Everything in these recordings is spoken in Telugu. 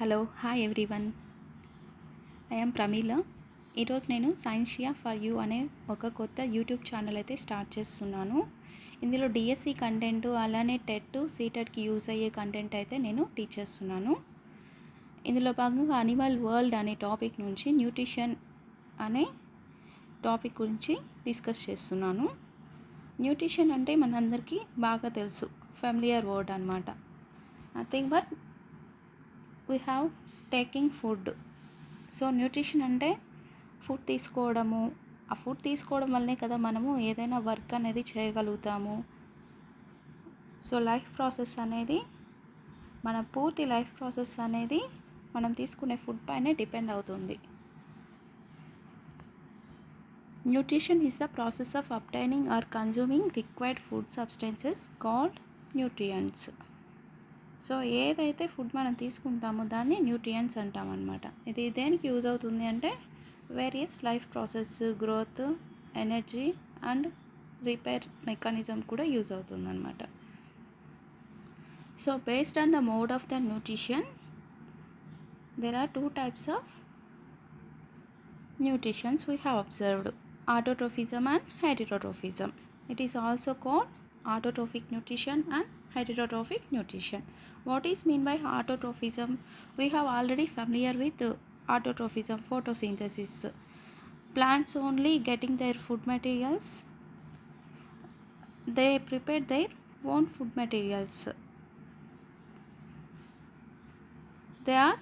Hello hi everyone, I'm Pramila. ఈరోజు నేను సైన్షియా ఫర్ యూ అనే ఒక కొత్త యూట్యూబ్ ఛానల్ అయితే స్టార్ట్ చేస్తున్నాను. ఇందులో డిఎస్సి కంటెంట్ అలానే టెట్ సీటెట్కి యూజ్ అయ్యే కంటెంట్ అయితే నేను టీచ్ చేస్తున్నాను. ఇందులో భాగంగా అనిమల్ వరల్డ్ అనే టాపిక్ నుంచి న్యూట్రిషన్ అనే టాపిక్ గురించి డిస్కస్ చేస్తున్నాను. న్యూట్రిషన్ అంటే మనందరికీ బాగా తెలుసు, ఫెమిలియర్ వర్డ్ అనమాట. Nothing but we have taking food. So nutrition అంటే ఫుడ్ తీసుకోవడము. ఆ ఫుడ్ తీసుకోవడం వల్లనే కదా మనము ఏదైనా వర్క్ అనేది చేయగలుగుతాము. సో లైఫ్ ప్రాసెస్ అనేది, మన పూర్తి లైఫ్ ప్రాసెస్ అనేది మనం తీసుకునే ఫుడ్ పైనే డిపెండ్ అవుతుంది. Nutrition is the process of obtaining or consuming required food substances called nutrients. So ఏదైతే ఫుడ్ మనం తీసుకుంటామో దాన్ని న్యూట్రియంట్స్ అంటాం అన్నమాట. ఇది దేనికి యూజ్ అవుతుంది అంటే various life process, growth, energy and repair mechanism కూడా యూజ్ అవుతుంది అన్నమాట. So based on the mode of the nutrition, there are two types of nutritions we have observed: autotrophism and heterotrophism. It is also called autotrophic nutrition and heterotrophic nutrition. What is mean by autotrophism? We have already familiar with autotrophism, photosynthesis. Plants only getting their food materials, they prepare their own food materials. They are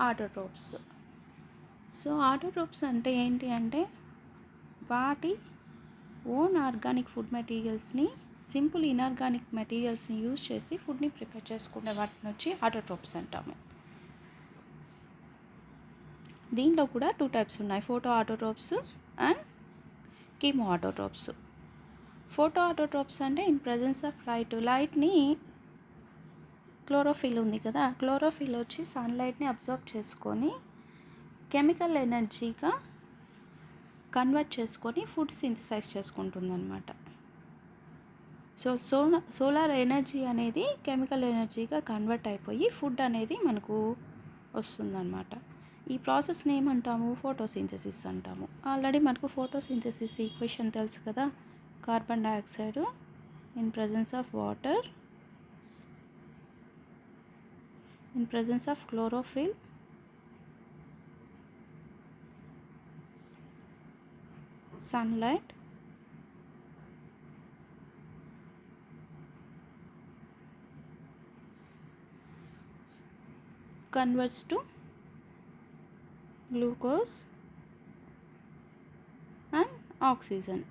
autotrophs. So autotrophs అంటే ఏంటి అంటే వాటి ఓన్ ఆర్గానిక్ ఫుడ్ మెటీరియల్స్ని, సింపుల్ ఇన్ఆర్గానిక్ మెటీరియల్స్ని యూజ్ చేసి ఫుడ్ని ప్రిపేర్ చేసుకునే వాటిని వచ్చి ఆటోట్రోప్స్ అంటాము. దీంట్లో కూడా టూ టైప్స్ ఉన్నాయి: photo autotrophs and chemo autotrophs. Photo autotrophs అంటే ఇన్ ప్రజెన్స్ ఆఫ్ లైట్ని, క్లోరోఫిల్ ఉంది కదా, క్లోరోఫిల్ వచ్చి సన్లైట్ని అబ్జర్వ్ చేసుకొని కెమికల్ ఎనర్జీగా కన్వర్ట్ చేసుకొని ఫుడ్ సింథసైజ్ చేసుకుంటుంది అనమాట. సో సోలార్ ఎనర్జీ అనేది కెమికల్ ఎనర్జీగా కన్వర్ట్ అయిపోయి ఫుడ్ అనేది మనకు వస్తుందన్నమాట. ఈ ప్రాసెస్ని ఏమంటాము? ఫోటోసింథసిస్ అంటాము. ఆల్రెడీ మనకు ఫోటోసింథసిస్ ఈక్వేషన్ తెలుసు కదా. Carbon dioxide in presence of water, in presence of chlorophyll, sunlight, converts to glucose and oxygen.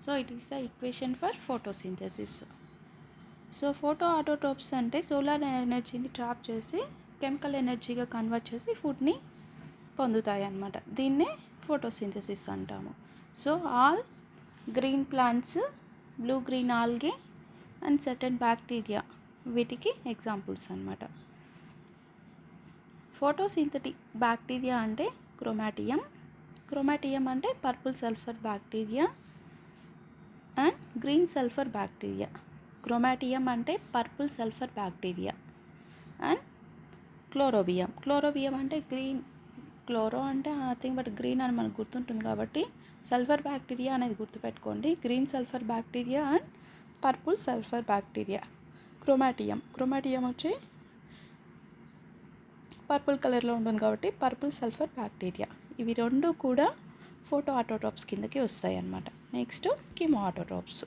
So it is the equation for photosynthesis. So photoautotrophs అంటే సోలార్ ఎనర్జీని ట్రాప్ చేసి కెమికల్ ఎనర్జీగా కన్వర్ట్ చేసి ఫుడ్ని పొందుతాయి అన్నమాట. దీన్నే ఫోటోసింథసిస్ అంటాము. So all green plants, blue green algae and certain bacteria వీటికి ఎగ్జాంపుల్స్ అన్నమాట. ఫోటోసింథటిక్ బ్యాక్టీరియా అంటే క్రోమాటియం. క్రోమాటియం అంటే purple sulphur bacteria and green sulphur bacteria. Chromatium అంటే purple sulphur bacteria and chlorobium. Chlorobium అంటే గ్రీన్. క్లోరో అంటే నథింగ్ బట్ గ్రీన్ అని మనకు గుర్తుంటుంది కాబట్టి సల్ఫర్ బ్యాక్టీరియా అనేది గుర్తుపెట్టుకోండి. Green sulphur bacteria and purple sulphur bacteria. Chromatium వచ్చి పర్పుల్ కలర్లో ఉంటుంది కాబట్టి పర్పుల్ సల్ఫర్ బ్యాక్టీరియా. ఇవి రెండు కూడా ఫోటో ఆటోట్రోప్స్ కిందకి వస్తాయి అన్నమాట. Next chemo autotrophs.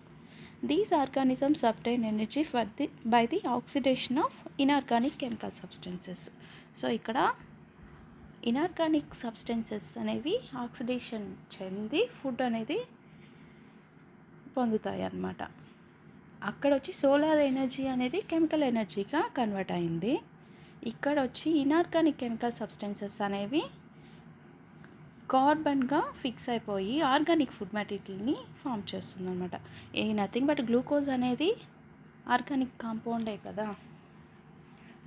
These organisms obtain energy by the oxidation of inorganic chemical substances. So ఇక్కడ ఇన్ఆర్గానిక్ సబ్స్టెన్సెస్ అనేవి ఆక్సిడేషన్ చెంది ఫుడ్ అనేది పొందుతాయి అన్నమాట. అక్కడ వచ్చి సోలార్ ఎనర్జీ అనేది కెమికల్ ఎనర్జీగా కన్వర్ట్ అయింది. ఇక్కడ వచ్చి ఇన్ఆర్గానిక్ కెమికల్ సబ్స్టెన్సెస్ అనేవి కార్బన్గా ఫిక్స్ అయిపోయి ఆర్గానిక్ ఫుడ్ మెటీరియల్ని ఫామ్ చేస్తుంది అనమాట. నథింగ్ బట్ గ్లూకోజ్ అనేది ఆర్గానిక్ కాంపౌండే కదా.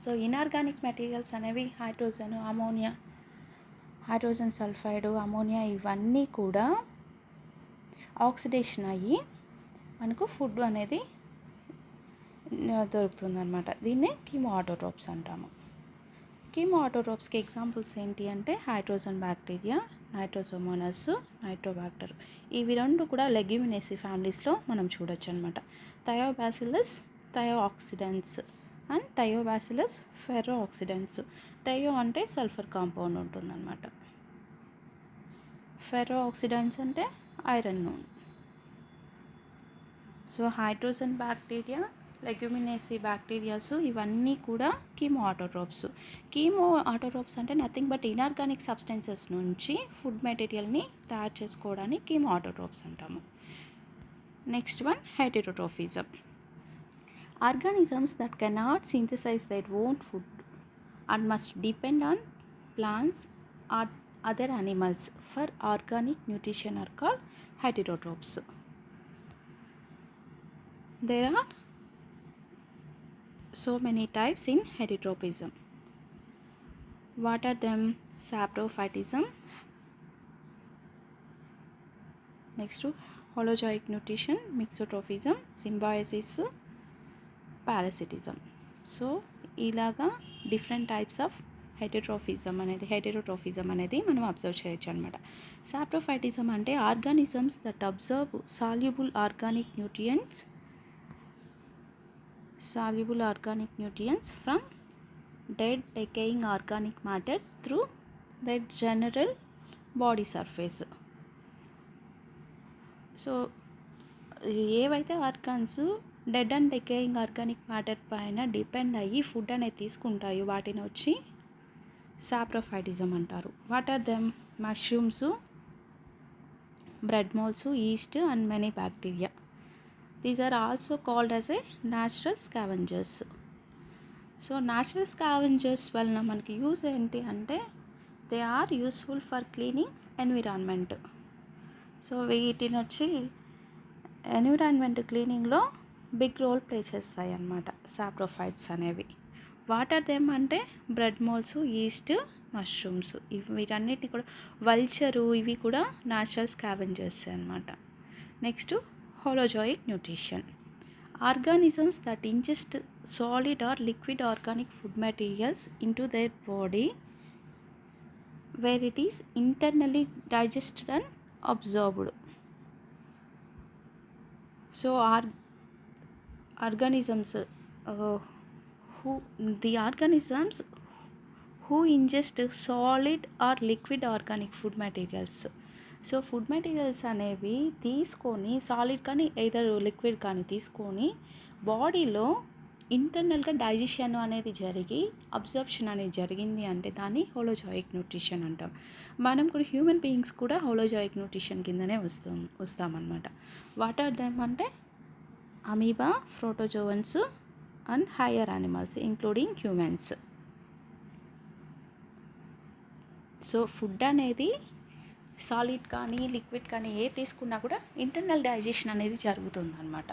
సో ఇన్ఆర్గానిక్ మెటీరియల్స్ అనేవి hydrogen, ammonia, hydrogen sulphide, ammonia ఇవన్నీ కూడా ఆక్సిడేషన్ అయ్యి మనకు ఫుడ్ అనేది దొరుకుతుందన్నమాట. దీన్నే కీమో ఆటోట్రోప్స్ అంటాము. కీమోఆటోట్రోప్స్కి ఎగ్జాంపుల్స్ ఏంటి అంటే హైడ్రోజన్ బ్యాక్టీరియా, నైట్రోజోమోనాస్, నైట్రోబాక్టర్. ఇవి రెండు కూడా లెగ్యూమినేసి ఫ్యామిలీస్లో మనం చూడొచ్చు అనమాట. Thiobacillus thiooxidans and thiobacillus ferrooxidans. Thio అంటే సల్ఫర్ కాంపౌండ్ ఉంటుందన్నమాట. ఫెర్రోఆక్సిడెంట్స్ అంటే iron. So hydrogen bacteria, leguminosae bacterias ఇవన్నీ కూడా కీమోఆటోట్రోప్స్. కీమోఆటోట్రోప్స్ అంటే నథింగ్ బట్ ఇనార్గానిక్ సబ్స్టెన్సెస్ నుంచి ఫుడ్ మెటీరియల్ని తయారు చేసుకోవడాన్ని కీమోఆటోట్రోప్స్ అంటాము. Next one heterotrophism. Organisms that cannot synthesize their own food and must depend on plants or other animals for organic nutrition are called heterotrophs. There are so many types in heterotrophism. What are them? Saprophytism, next holozoic nutrition, mixotrophism, symbiosis, parasitism. So ఇలాగా డిఫరెంట్ టైప్స్ ఆఫ్ హెటెరోట్రోఫిజం అనేది మనం అబ్జర్వ్ చేయొచ్చు అనమాట. సాప్రోఫైటిజం అంటే organisms that absorb soluble organic nutrients from dead decaying organic matter through their general body surface. So ఏవైతే organs dead and decaying organic matter పైన డిపెండ్ అయ్యి ఫుడ్ అనేది తీసుకుంటాయో వాటిని వచ్చి సాప్రోఫైటిజం అంటారు. What are them? Mushrooms, bread moulds, yeast and many bacteria. These are also called as a natural scavengers. So natural scavengers వలన మనకి యూజ్ ఏంటి అంటే they are useful for cleaning environment. So వీటిని వచ్చి ఎన్విరాన్మెంట్ క్లీనింగ్లో బిగ్ రోల్ ప్లే చేస్తాయి అన్నమాట సాప్రోఫైట్స్ అనేవి. వాట్ ఆర్ దెమ్ అంటే బ్రెడ్ మోల్స్, ఈస్ట్, మష్రూమ్స్. వీటన్నిటిని కూడా వల్చరు ఇవి కూడా న్యాచురల్ స్కావెంజర్స్ అన్నమాట. Next holozoic nutrition. Organisms that ingest solid or liquid organic food materials into their body where it is internally digested and absorbed. So organisms who ingest solid or liquid organic food materials. So food materials అనేవి తీసుకొని సాలిడ్ కానీ ఏదర్ లిక్విడ్ కానీ తీసుకొని బాడీలో ఇంటర్నల్గా డైజెషన్ అనేది జరిగి అబ్జర్ప్షన్ అనేది జరిగింది అంటే దాన్ని హోలోజోయిక్ న్యూట్రిషన్ అంటాం. మనం కూడా హ్యూమన్ బీయింగ్స్ కూడా హోలోజోయిక్ న్యూట్రిషన్ కిందనే వస్తామన్నమాట. వాట్ ఆర్ దెమ్ అంటే amoeba, protozoans and higher animals including humans. So food అనేది సాలిడ్ కానీ లిక్విడ్ కానీ ఏ తీసుకున్నా కూడా ఇంటర్నల్ డైజెషన్ అనేది జరుగుతుంది అన్నమాట.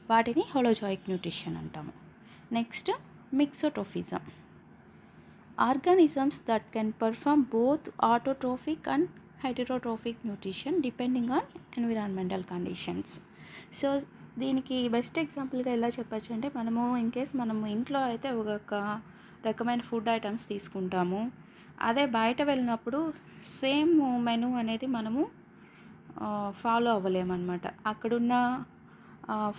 వాటిని హోలోజోయిక్ న్యూట్రిషన్ అంటాము. Next mixotrophism. Organisms that can perform both autotrophic and heterotrophic nutrition depending on environmental conditions. So దీనికి బెస్ట్ ఎగ్జాంపుల్గా ఎలా చెప్పచ్చు అంటే మనము మనము ఇంట్లో అయితే ఒక రకమైన ఫుడ్ ఐటమ్స్ తీసుకుంటాము. అదే బయట వెళ్ళినప్పుడు సేమ్ మెనూ అనేది మనము ఫాలో అవ్వలేమన్నమాట. అక్కడున్న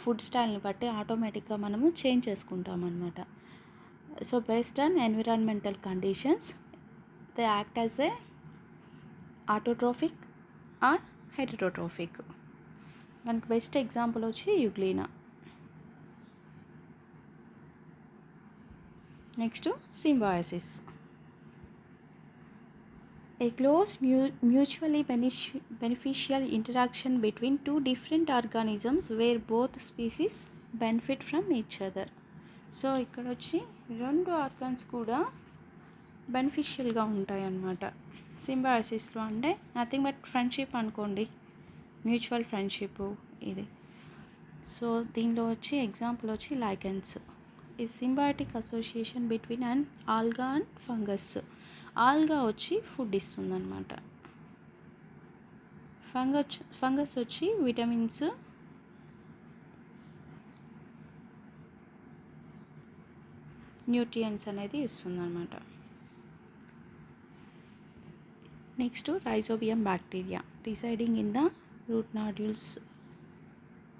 ఫుడ్ స్టైల్ని బట్టి ఆటోమేటిక్గా మనము చేంజ్ చేసుకుంటామన్నమాట. So based on environmental conditions they act as a autotrophic or heterotrophic. దానికి బెస్ట్ ఎగ్జాంపుల్ వచ్చి euglena. Next symbiosis. A close mutually beneficial interaction between two different organisms where both species benefit from each other. So ఇక్కడ వచ్చి రెండు ఆర్గాన్స్ కూడా బెనిఫిషియల్గా ఉంటాయి అన్నమాట సింబయోసిస్లో. అంటే నథింగ్ బట్ ఫ్రెండ్షిప్ అనుకోండి, మ్యూచువల్ ఫ్రెండ్షిప్ ఇది. సో దీనిలో వచ్చి ఎగ్జాంపుల్ వచ్చి లైకెన్స్. ఈ symbiotic association between an alga and fungus. Alga వచ్చి ఫుడ్ ఇస్తుందన్నమాట. ఫంగస్ వచ్చి విటమిన్స్, న్యూట్రియంట్స్ అనేది ఇస్తుందన్నమాట. Next rhizobium bacteria residing in the root nodules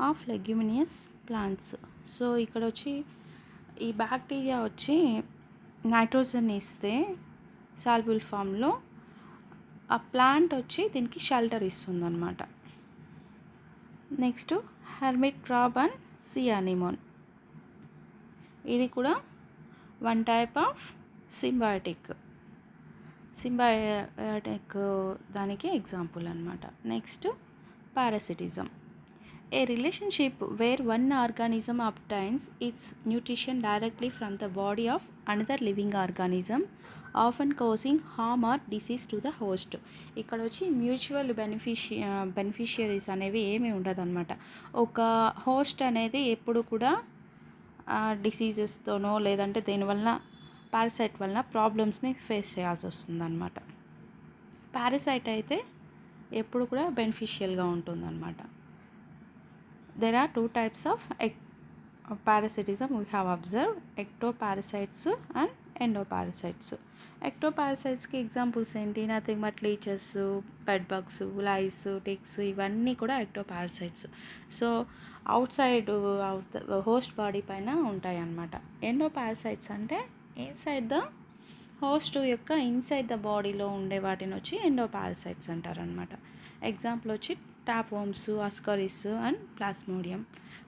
of leguminous plants. So ఇక్కడ వచ్చి ఈ బ్యాక్టీరియా వచ్చి నైట్రోజన్ ఇస్తే సాల్బుల్ ఫామ్లో ఆ ప్లాంట్ వచ్చి దీనికి షెల్టర్ ఇస్తుందన్నమాట. Next hermit crab and sea anemone, ఇది కూడా వన్ టైప్ ఆఫ్ సింబయోటిక్ దానికి ఎగ్జాంపుల్ అనమాట. Next parasitism, a relationship where one organism obtains its nutrition directly from the body of another living organism, often causing harm or disease to the host. ఇక్కడ వచ్చి మ్యూచువల్ బెనిఫిషియరీస్ అనేవి ఏమీ ఉండదు అనమాట. ఒక హోస్ట్ అనేది ఎప్పుడు కూడా డిసీజెస్తోనో లేదంటే దేనివల్ల పారాసైట్ వలన ప్రాబ్లమ్స్ని ఫేస్ చేయాల్సి వస్తుంది అనమాట. పారాసైట్ అయితే ఎప్పుడు కూడా బెనిఫిషియల్గా ఉంటుందన్నమాట. There are two types of parasitism we have observed, ectoparasites and endoparasites. ectoparasitesకి ఎగ్జాంపుల్స్ ఏంటి? Nothing but leeches, bed bugs, lice, ticks, ఇవన్నీ కూడా ectoparasites. So outside host body పైన ఉంటాయి అన్నమాట. ఎండోపారసైట్స్ అంటే ఇన్సైడ్ ద హోస్ట్ యొక్క ఇన్సైడ్ ద బాడీలో ఉండే వాటిని వచ్చి ఎండోపారసైట్స్ అంటారనమాట. ఎగ్జాంపుల్ వచ్చి tapeworms, ascaris and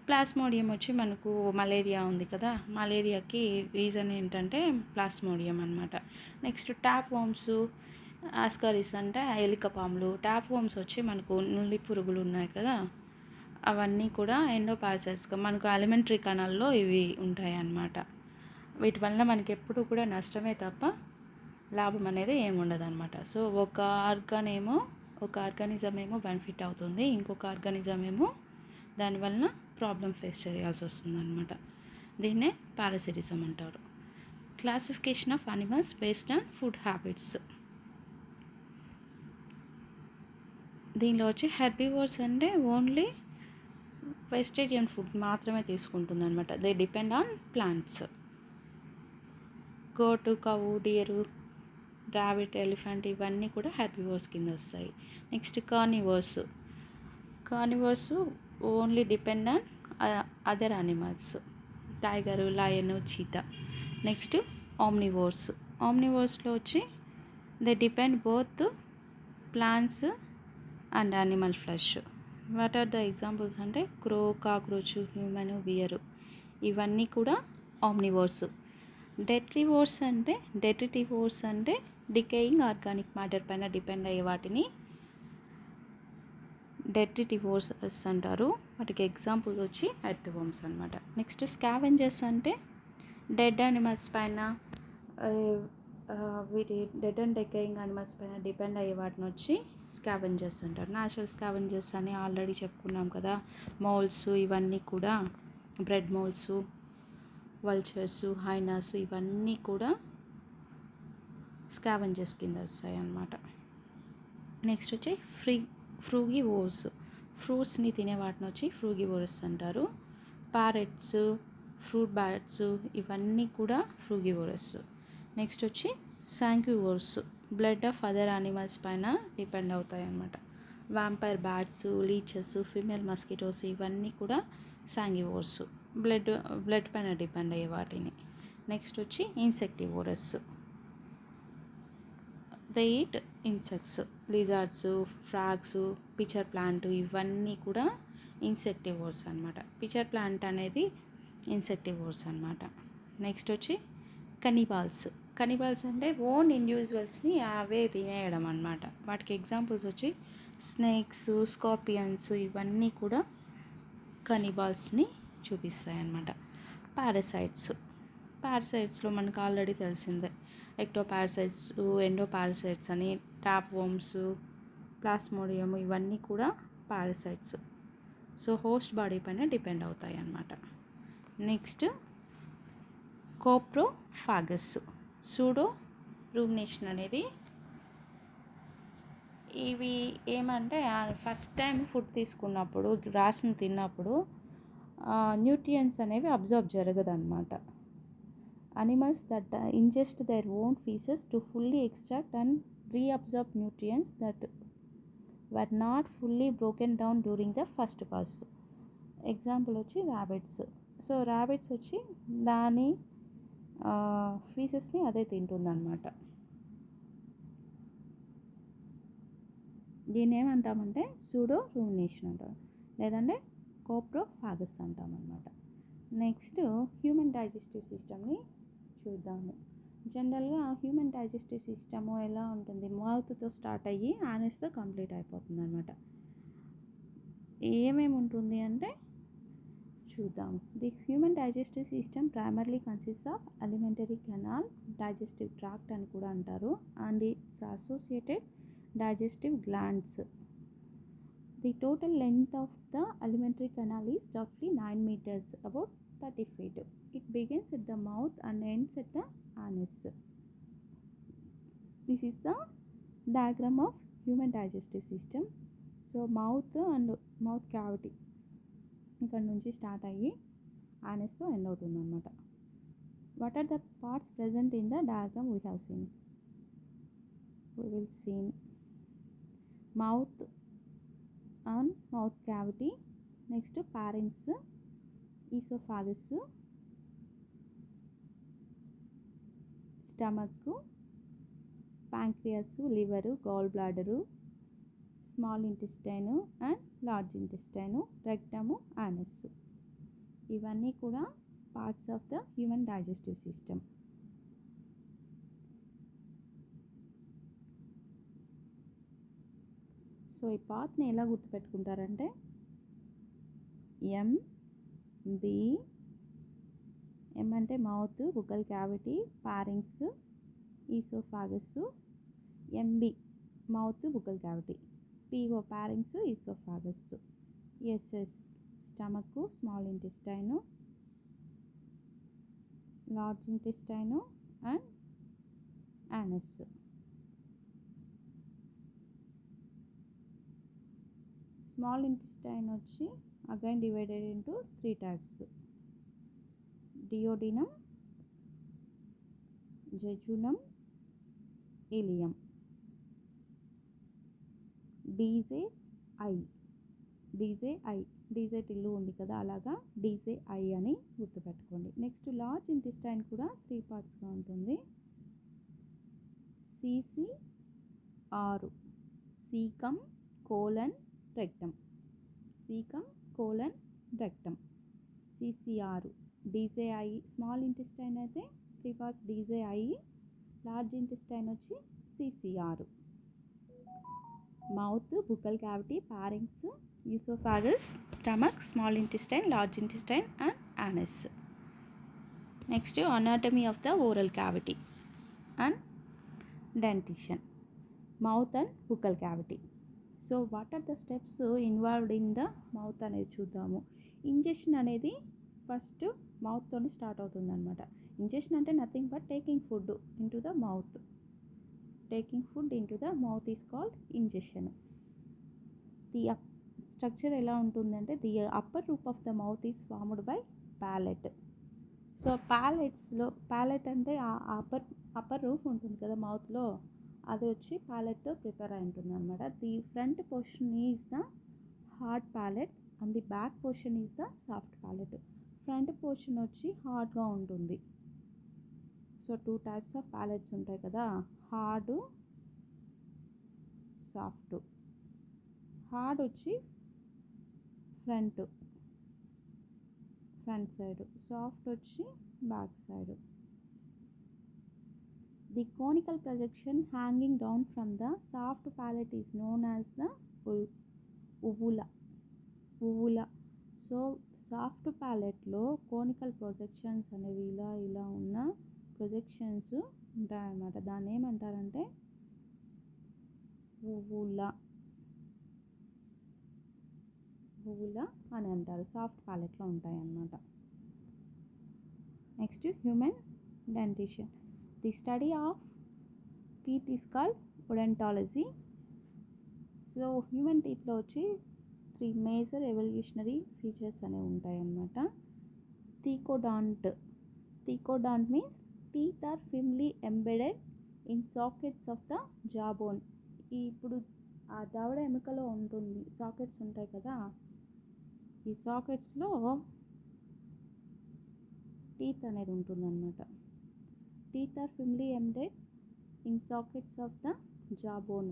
plasmodium వచ్చి మనకు మలేరియా ఉంది కదా, మలేరియాకి రీజన్ ఏంటంటే ప్లాస్మోడియం అనమాట. నెక్స్ట్ టాప్ వర్మ్స్, అస్కారిస్ అంటే ఎలికపాములు, టాప్ వర్మ్స్ వచ్చి మనకు నుల్లి పురుగులు ఉన్నాయి కదా, అవన్నీ కూడా ఎండోపారసైట్స్గా మనకు ఎలిమెంటరీ కణాల్లో ఇవి ఉంటాయి అన్నమాట. వీటి వల్ల మనకి ఎప్పుడు కూడా నష్టమే తప్ప లాభం అనేది ఏముండదు అనమాట. సో ఒక ఆర్గానిజం ఏమో బెనిఫిట్ అవుతుంది, ఇంకొక ఆర్గానిజం ఏమో దానివల్ల ప్రాబ్లం ఫేస్ చేయాల్సి వస్తుంది అనమాట. దీన్నే పారాసిటిజం అంటారు. Classification of animals based on food habits. దీనిలో వచ్చి హెర్బివోర్స్ అంటే ఓన్లీ వెజిటేరియన్ ఫుడ్ మాత్రమే తీసుకుంటుంది అనమాట. They depend on plants. Goat, cow, deer, rabbit, elephant ఇవన్నీ కూడా హెర్బివోర్స్ కింద వస్తాయి. Next carnivores only depend on other animals, tiger, lion, cheetah. Next ఆమ్నివోర్స్లో వచ్చి they depend both plants and animal flesh. What are the examples అంటే క్రో, కాక్రోచ్, హ్యూమన్, బియరు, ఇవన్నీ కూడా ఆమ్నివోర్స్. డెట్రిటివోర్స్ అంటే డికేయింగ్ ఆర్గానిక్ మ్యాటర్ పైన డిపెండ్ అయ్యే వాటిని డెట్రిటివోర్స్ అంటారు. వాటికి ఎగ్జాంపుల్ వచ్చి ఎర్త్వర్మ్స్ అనమాట. నెక్స్ట్ స్కావెంజర్స్ అంటే డెడ్ యానిమల్స్ పైన, వీటి డెడ్ అండ్ డికేయింగ్ యానిమల్స్ పైన డిపెండ్ అయ్యే వాటిని వచ్చి స్కావెంజర్స్ అంటారు. న్యాచురల్ స్కావెంజర్స్ అని ఆల్రెడీ చెప్పుకున్నాం కదా, మౌల్స్, ఇవన్నీ కూడా బ్రెడ్ మౌల్స్, వల్చర్స్, హైనాస్, ఇవన్నీ కూడా స్కావెంజర్స్ కింద వస్తాయి అన్నమాట. నెక్స్ట్ వచ్చి ఫ్రూగివోర్స్, ఫ్రూట్స్ని తినే వాటిని వచ్చి ఫ్రూగివోర్స్ అంటారు. ప్యారెట్స్, ఫ్రూట్ బ్యాట్స్, ఇవన్నీ కూడా ఫ్రూగివోరస్. నెక్స్ట్ వచ్చి శాంక్యువోర్స్, బ్లడ్ ఆఫ్ అదర్ యానిమల్స్ పైన డిపెండ్ అవుతాయి అన్నమాట. Vampire bats, lychees, female mosquitoes, ఇవన్నీ కూడా శాంగివోర్స్, బ్లడ్ పైన డిపెండ్ అయ్యే వాటిని. నెక్స్ట్ వచ్చి insectivorous, they eat insects, lizards, frogs, pitcher plant, ఇవన్నీ కూడా ఇన్సెక్టివోర్స్ అనమాట. పిచర్ ప్లాంట్ అనేది ఇన్సెక్టివోర్స్ అనమాట. నెక్స్ట్ వచ్చి కనిబాల్స్ అంటే ఓన్ ఇండివిజువల్స్ని అవే తినేయడం అనమాట. వాటికి ఎగ్జాంపుల్స్ వచ్చి స్నేక్స్, స్కార్పియన్స్, ఇవన్నీ కూడా కనిబాల్స్ని చూపిస్తాయి అన్నమాట. పారాసైట్స్లో మనకు ఆల్రెడీ తెలిసిందే, ఎక్టోపారసైట్స్, ఎండోపారసైట్స్ అని, టాప్ వర్మ్స్, ప్లాస్మోడియం, ఇవన్నీ కూడా పారాసైట్స్. సో హోస్ట్ బాడీ పైన డిపెండ్ అవుతాయి అన్నమాట. నెక్స్ట్ కోప్రోఫాగస్, సూడో రూమినేషన్ అనేది, ఇవి ఏమంటే ఫస్ట్ టైం ఫుడ్ తీసుకున్నప్పుడు, గ్రాస్ని తిన్నప్పుడు న్యూట్రియంట్స్ అనేవి observe జరగదన్నమాట. animals that ingest their own feces to fully extract and reabsorb nutrients that were not fully broken down during the first pass. Example వచ్చి ర్యాబిట్స్. సో ర్యాబిట్స్ వచ్చి దాని ఫీసెస్ని అదే తింటుందన్నమాట. దీన్ని ఏమంటామంటే సూడో రూమినేషన్ అంటాం, లేదంటే కోప్రోఫాగస్ అంటామన్నమాట. నెక్స్ట్ హ్యూమన్ డైజెస్టివ్ సిస్టమ్ని చూద్దాము. జనరల్గా హ్యూమన్ డైజెస్టివ్ సిస్టము ఎలా ఉంటుంది, మౌత్తో స్టార్ట్ అయ్యి యానస్తో కంప్లీట్ అయిపోతుంది అనమాట. ఏమేమి ఉంటుంది అంటే చూద్దాం. The human digestive system primarily consist of alimentary canal, digestive tract అని కూడా అంటారు, and its associated digestive glands. The total length of the alimentary canal is roughly 9 meters, about 30 feet. It begins at the mouth and ends at the anus. This is the diagram of human digestive system. So mouth and mouth cavity ఇక్కడ నుంచి స్టార్ట్ అయ్యి anusతో ఎండ్ అవుతుంది అన్నమాట. What are the parts present in the diagram we have seen? We will see mouth and mouth cavity, next pharynx, esophagus, stomach, pancreas, liver, gallbladder, small intestine and large intestine, rectum, anus. ఇవన్నీ కూడా parts of the human digestive system. So ఈ పాత్ని ఎలా గుర్తుపెట్టుకుంటారంటే ఎం అంటే mouth, buccal cavity, pharynx, oesophagus, MB mouth, buccal cavity, PO pharynx, oesophagus, SS stomach, small intestine, large intestine and anus. Small intestine వచ్చి again divided into 3 types: duodenum, jejunum, ileum. DJ Tillu ఉంది కదా, అలాగా డీజేఐ అని గుర్తుపెట్టుకోండి. నెక్స్ట్ లార్జ్ ఇంటెస్టైన్ కూడా 3 partsగా ఉంటుంది. CC6, caecum, colon, rectum. Caecum, colon, rectum. CC6 DJI. Small intestine అయితే 3 parts డీజేఐ, లార్జ్ ఇంటెస్టైన్ వచ్చి CC6. Mouth, buccal cavity, pharynx, oesophagus, stomach, small intestine, large intestine and anus. Next anatomy of the oral cavity and dentition. Mouth and buccal cavity. So what are the steps involved in the mouth అనేది చూద్దాము. ఇంజెషన్ అనేది ఫస్ట్ మౌత్తోనే స్టార్ట్ అవుతుంది అనమాట. ఇంజెషన్ అంటే nothing but taking food into the mouth. Taking food into the mouth is called ingestion. The structure ఎలా ఉంటుందంటే the upper roof of the mouth is formed by palate. So palate అంటే అప్పర్ రూఫ్ ఉంటుంది కదా మౌత్లో, అది వచ్చి ప్యాలెట్తో ప్రిపేర్ అయి ఉంటుంది అనమాట. The front portion is the hard palate and the back portion is the soft palate. Front portion వచ్చి హార్డ్గా ఉంటుంది. సో 2 types ఆఫ్ ప్యాలెట్స్ ఉంటాయి కదా, హార్డ్, సాఫ్ట్. హార్డ్ వచ్చి ఫ్రంట్ సైడ్, సాఫ్ట్ వచ్చి back side. The conical projection hanging down from the soft palate is known as the uvula. So soft ప్యాలెట్లో కోనికల్ ప్రొజెక్షన్స్ అనేవి ఇలా ఉన్న ప్రొజెక్షన్స్ ఉంటాయన్నమాట. దాన్ని ఏమంటారంటే వువులా అని అంటారు. సాఫ్ట్ ప్యాలెట్లో ఉంటాయన్నమాట. Next human dentition. The study of teeth is called odontology. So human టీత్లో వచ్చి 3 మేజర్ ఎవల్యూషనరీ ఫీచర్స్ అనేవి ఉంటాయన్నమాట. Thecodont means teeth are firmly embedded in sockets of the jaw bone. ఇప్పుడు ఆ దవడ ఎముకలో ఉంటుంది, సాకెట్స్ ఉంటాయి కదా, ఈ సాకెట్స్లో టీత్ అనేది ఉంటుందన్నమాట. Teeth are firmly embedded in sockets of the jaw bone.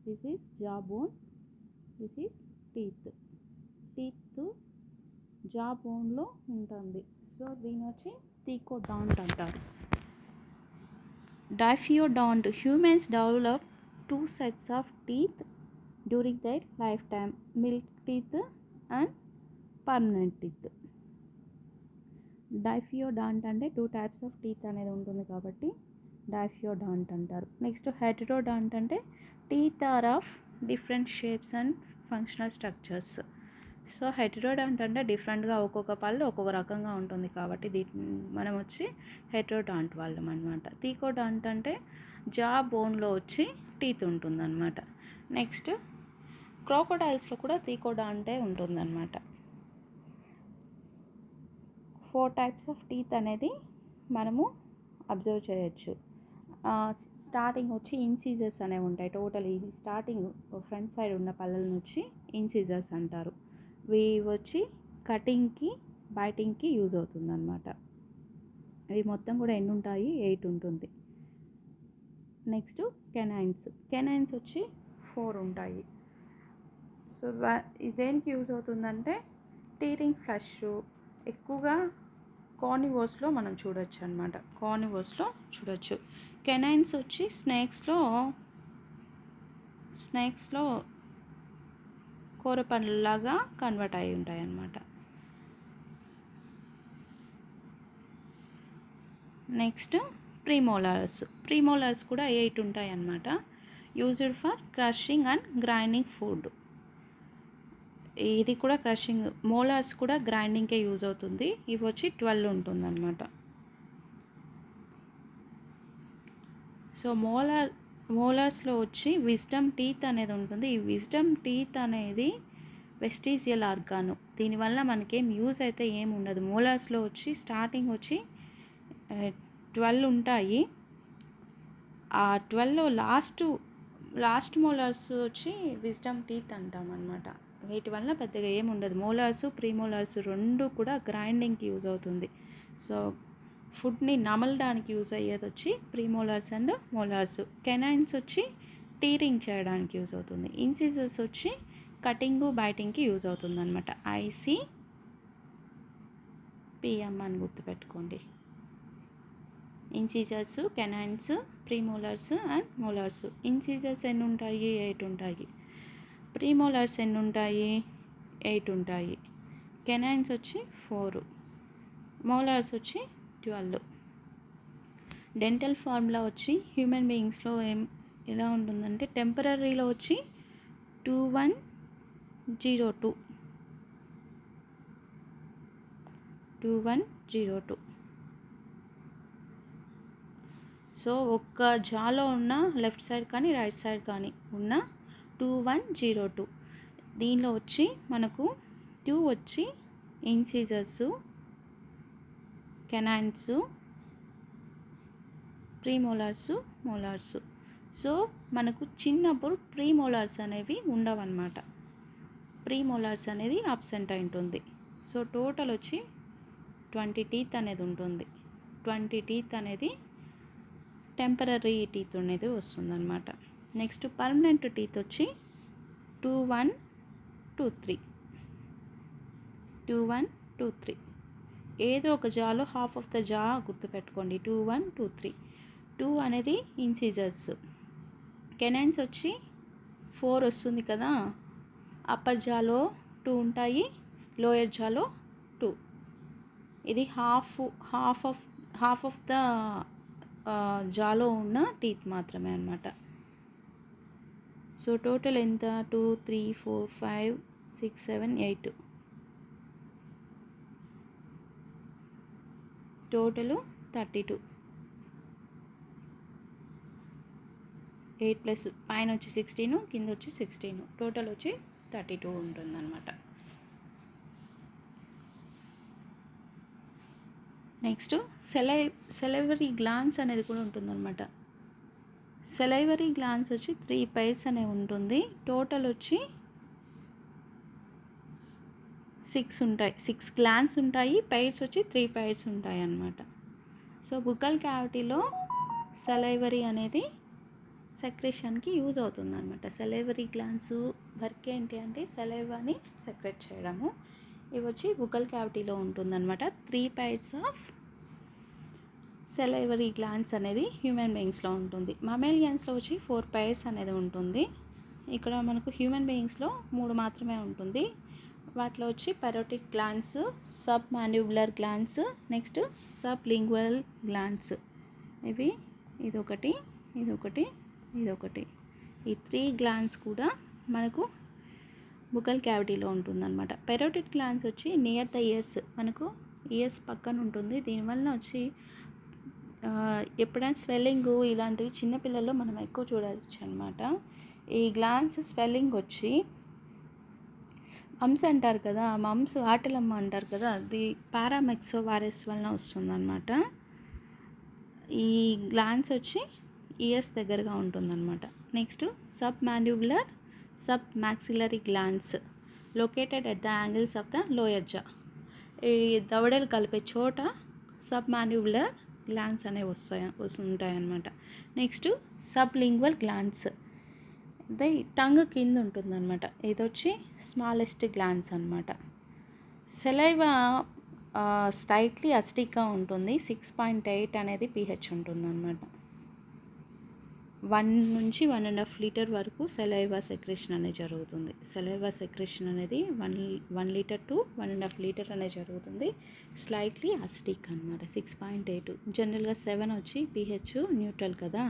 This is jaw bone, this is teeth. Teeth jaw బోన్లో ఉంటుంది. సో దీని వచ్చి థీకోడాంట్ అంటారు. Diphyodont. Humans develop 2 sets of teeth during their lifetime: milk teeth and permanent teeth. Diphyodont అంటే 2 types of teeth అనేది ఉంటుంది కాబట్టి Diphyodont అంటారు. నెక్స్ట్ heterodont అంటే teeth are of different shapes and functional structures. So heterodont అంటే డిఫరెంట్గా ఒక్కొక్క పళ్ళు ఒక్కొక్క రకంగా ఉంటుంది కాబట్టి మనం వచ్చి హెటరోడాంట్ వాళ్ళం అనమాట. థీకోడాంట్ అంటే జా బోన్లో వచ్చి టీత్ ఉంటుందన్నమాట. నెక్స్ట్ క్రోకోడైల్స్లో కూడా థీకోడాంటే ఉంటుందన్నమాట. 4 types ఆఫ్ టీత్ అనేది మనము అబ్జర్వ్ చేయొచ్చు. స్టార్టింగ్ వచ్చి ఇన్సీజర్స్ అనేవి ఉంటాయి. టోటల్ ఇది స్టార్టింగ్ ఫ్రంట్ సైడ్ ఉన్న పళ్ళని వచ్చి ఇన్సీజర్స్ అంటారు. ఇవి వచ్చి కటింగ్కి బైటింగ్కి యూజ్ అవుతుంది అనమాట. ఇవి మొత్తం కూడా ఎన్ని ఉంటాయి? 8 ఉంటుంది. నెక్స్ట్ కెనైన్స్ వచ్చి 4 ఉంటాయి. సో ఇదేనికి యూజ్ అవుతుందంటే టీరింగ్ ఫ్లష్ ఎక్కువగా కార్నివోర్స్లో మనం చూడొచ్చు అనమాట. కార్నివోర్స్లో చూడొచ్చు. కెనైన్స్ వచ్చి స్నేక్స్లో కోరపండ్లలాగా కన్వర్ట్ అయి ఉంటాయి అన్నమాట. నెక్స్ట్ ప్రీమోలార్స్ కూడా 8 ఉంటాయి అన్నమాట. Used for crushing and grinding food. ఇది కూడా క్రషింగ్. మోలార్స్ కూడా గ్రైండింగ్కే యూజ్ అవుతుంది. ఇవి వచ్చి 12 ఉంటుంది అన్నమాట. సో మోలార్స్లో వచ్చి విజ్డమ్ టీత్ అనేది ఉంటుంది. ఈ విజ్డమ్ టీత్ అనేది వెస్టీజియల్ ఆర్గాను. దీనివల్ల మనకేం యూజ్ అయితే ఏమి ఉండదు. మోలార్స్లో వచ్చి స్టార్టింగ్ వచ్చి 12 ఉంటాయి. ఆ 12లో లాస్ట్ మోలార్స్ వచ్చి విజ్డమ్ టీత్ అంటాం అనమాట. వీటి వల్ల పెద్దగా ఏమి ఉండదు. మోలార్స్ ప్రీమోలార్స్ రెండు కూడా గ్రైండింగ్కి యూజ్ అవుతుంది. సో ఫుడ్ని నమలడానికి యూజ్ అయ్యేది వచ్చి ప్రీమోలార్స్ అండ్ మోలార్స్. కెనైన్స్ వచ్చి టీరింగ్ చేయడానికి యూజ్ అవుతుంది. ఇన్సిజర్స్ వచ్చి కటింగ్ బైటింగ్కి యూజ్ అవుతుంది అనమాట. ICPM అని గుర్తుపెట్టుకోండి. Incisors, canines, premolars and molars. Incisors ఎన్ని ఉంటాయి? 8 ఉంటాయి. ప్రీమోలార్స్ ఎన్ని ఉంటాయి? 8 ఉంటాయి. కెనైన్స్ వచ్చి 4, మోలార్స్ వచ్చి 12. డెంటల్ ఫార్ములా వచ్చి హ్యూమన్ బీయింగ్స్లో ఎలా ఉంటుందంటే టెంపరీలో వచ్చి 2102. సో ఒక్క జాలో ఉన్న లెఫ్ట్ సైడ్ కానీ రైట్ సైడ్ కానీ ఉన్న 2102. దీనిలో వచ్చి మనకు 2 వచ్చి incisors, canines, premolars, molars. So మనకు చిన్నప్పుడు ప్రీమోలార్స్ అనేవి ఉండవన్నమాట. ప్రీమోలార్స్ అనేది అబ్సెంట్ అయి ఉంటుంది. సో టోటల్ వచ్చి 20 టీత్ అనేది ఉంటుంది. 20 టీత్ అనేది టెంపరీ టీత్ అనేది వస్తుందన్నమాట. నెక్స్ట్ పర్మనెంట్ టీత్ వచ్చి 2123. ఏదో ఒక జాలో హాఫ్ ఆఫ్ ద జా గుర్తుపెట్టుకోండి. 2123. 2 అనేది ఇన్సిజర్స్. కెనైన్స్ వచ్చి 4 వస్తుంది కదా. అప్పర్ జాలో 2 ఉంటాయి, లోయర్ జాలో 2. ఇది హాఫ్ ఆఫ్ ద జాలో ఉన్న టీత్ మాత్రమే అన్నమాట. సో టోటల్ ఎంత? 2, 3, 4, 5, 6, 7, 8. టోటలు 32. 8 ప్లస్ పైన వచ్చి 16, కింద వచ్చి 16. టోటల్ వచ్చి 32 ఉంటుందన్నమాట. నెక్స్ట్ సెలైవరీ గ్లాన్స్ అనేది కూడా ఉంటుందన్నమాట. సెలైవరీ గ్లాన్స్ వచ్చి 3 పైర్స్ అనేవి ఉంటుంది. టోటల్ వచ్చి 6 ఉంటాయి. 6 గ్లాన్స్ ఉంటాయి. పైర్స్ వచ్చి 3 పైర్స్ ఉంటాయి అన్నమాట. సో బుక్కల్ క్యావిటీలో సెలైవరీ అనేది సెక్రేషన్కి యూజ్ అవుతుంది అనమాట. సెలైవరీ గ్లాన్స్ వర్క్ ఏంటి అంటే సెలైవాని సెక్రేట్ చేయడము. ఇవి వచ్చి బుక్కల్ క్యావిటీలో ఉంటుందన్నమాట. 3 పైర్స్ ఆఫ్ సెలైవరీ గ్లాన్స్ అనేది హ్యూమన్ బీయింగ్స్లో ఉంటుంది. మమేలియన్స్లో వచ్చి 4 పైర్స్ అనేది ఉంటుంది. ఇక్కడ మనకు హ్యూమన్ బీయింగ్స్లో 3 మాత్రమే ఉంటుంది. వాటిలో వచ్చి parotid glands, submandibular glands, next sublingual glands. ఇదొకటి ఇదొకటి. ఈ 3 గ్లాన్స్ కూడా మనకు బుక్కల్ క్యావిటీలో ఉంటుందన్నమాట. పెరోటిడ్ గ్లాన్స్ వచ్చి నియర్ ద ఇయర్స్, మనకు ఇయర్స్ పక్కన ఉంటుంది. దీనివల్ల వచ్చి ఎప్పుడైనా స్వెల్లింగ్ ఇలాంటివి చిన్నపిల్లల్లో మనం ఎక్కువ చూడవచ్చు అనమాట. ఈ గ్లాన్స్ స్వెల్లింగ్ వచ్చి మమ్స్ అంటారు కదా, మమ్స్ ఆటలమ్మ అంటారు కదా, అది పారామెక్సోవారస్ వలన వస్తుందన్నమాట. ఈ గ్లాన్స్ వచ్చి ఇయర్స్ దగ్గరగా ఉంటుందన్నమాట. Next submandibular, submaxillary glands located at the angles of the lower jaw. ఈ దవడలు కలిపే చోట సబ్ మాండిబులర్ గ్లాన్స్ అనేవి ఉంటాయి అన్నమాట. నెక్స్ట్ సబ్ లింగ్వల్ గ్లాన్స్ ఇది టంగ్ కింద ఉంటుందన్నమాట. ఇది వచ్చి స్మాలెస్ట్ గ్లాన్స్ అన్నమాట. సెలైవా స్లైట్లీ అసిడిక్గా ఉంటుంది. 6.8 అనేది pH ఉంటుందన్నమాట. 1 నుంచి 1.5 లీటర్ వరకు సెలైవా సెక్రేషన్ అనేది జరుగుతుంది. సెలైవా సెక్రేషన్ అనేది 1 లీటర్ టు 1.5 లీటర్ అనేది జరుగుతుంది. స్లైట్లీ అసిడిక్ అనమాట. 6.8. జనరల్గా 7 వచ్చి pH న్యూట్రల్ కదా.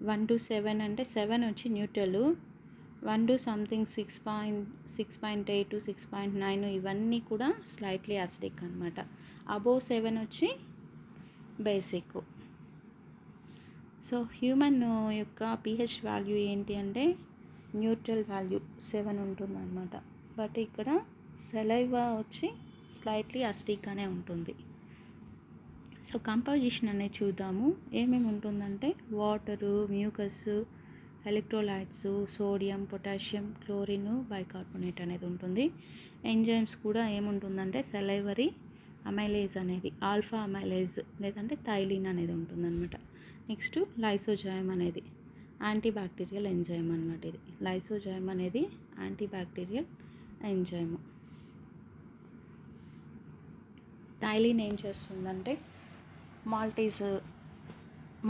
వన్ టు 7 అంటే 7 వచ్చి న్యూట్రల్, 1 టు సంథింగ్ 6.8 టు 6.9 ఇవన్నీ కూడా స్లైట్లీ యాసిడిక్ అనమాట. అబోవ్ 7 వచ్చి బేసిక్. సో హ్యూమన్ యొక్క pH వాల్యూ ఏంటి అంటే న్యూట్రల్ వాల్యూ 7 ఉంటుందన్నమాట. బట్ ఇక్కడ సెలైవా వచ్చి స్లైట్లీ అసిడిక్గానే ఉంటుంది. సో కంపోజిషన్ అనేది చూద్దాము. ఏమేమి ఉంటుందంటే water, mucus, electrolytes, sodium, potassium, chlorine, bicarbonate అనేది ఉంటుంది. ఎంజైమ్స్ కూడా ఏముంటుందంటే సెలైవరీ అమైలేజ్ అనేది, ఆల్ఫా అమైలేజ్ లేదంటే థైలిన్ అనేది ఉంటుందన్నమాట. నెక్స్ట్ లైసోజైమ్ అనేది యాంటీబ్యాక్టీరియల్ ఎంజైమ్ అన్నమాట. ఇది లైసోజైమ్ అనేది యాంటీబ్యాక్టీరియల్ ఎంజైమ్. థైలిన్ ఏం చేస్తుందంటే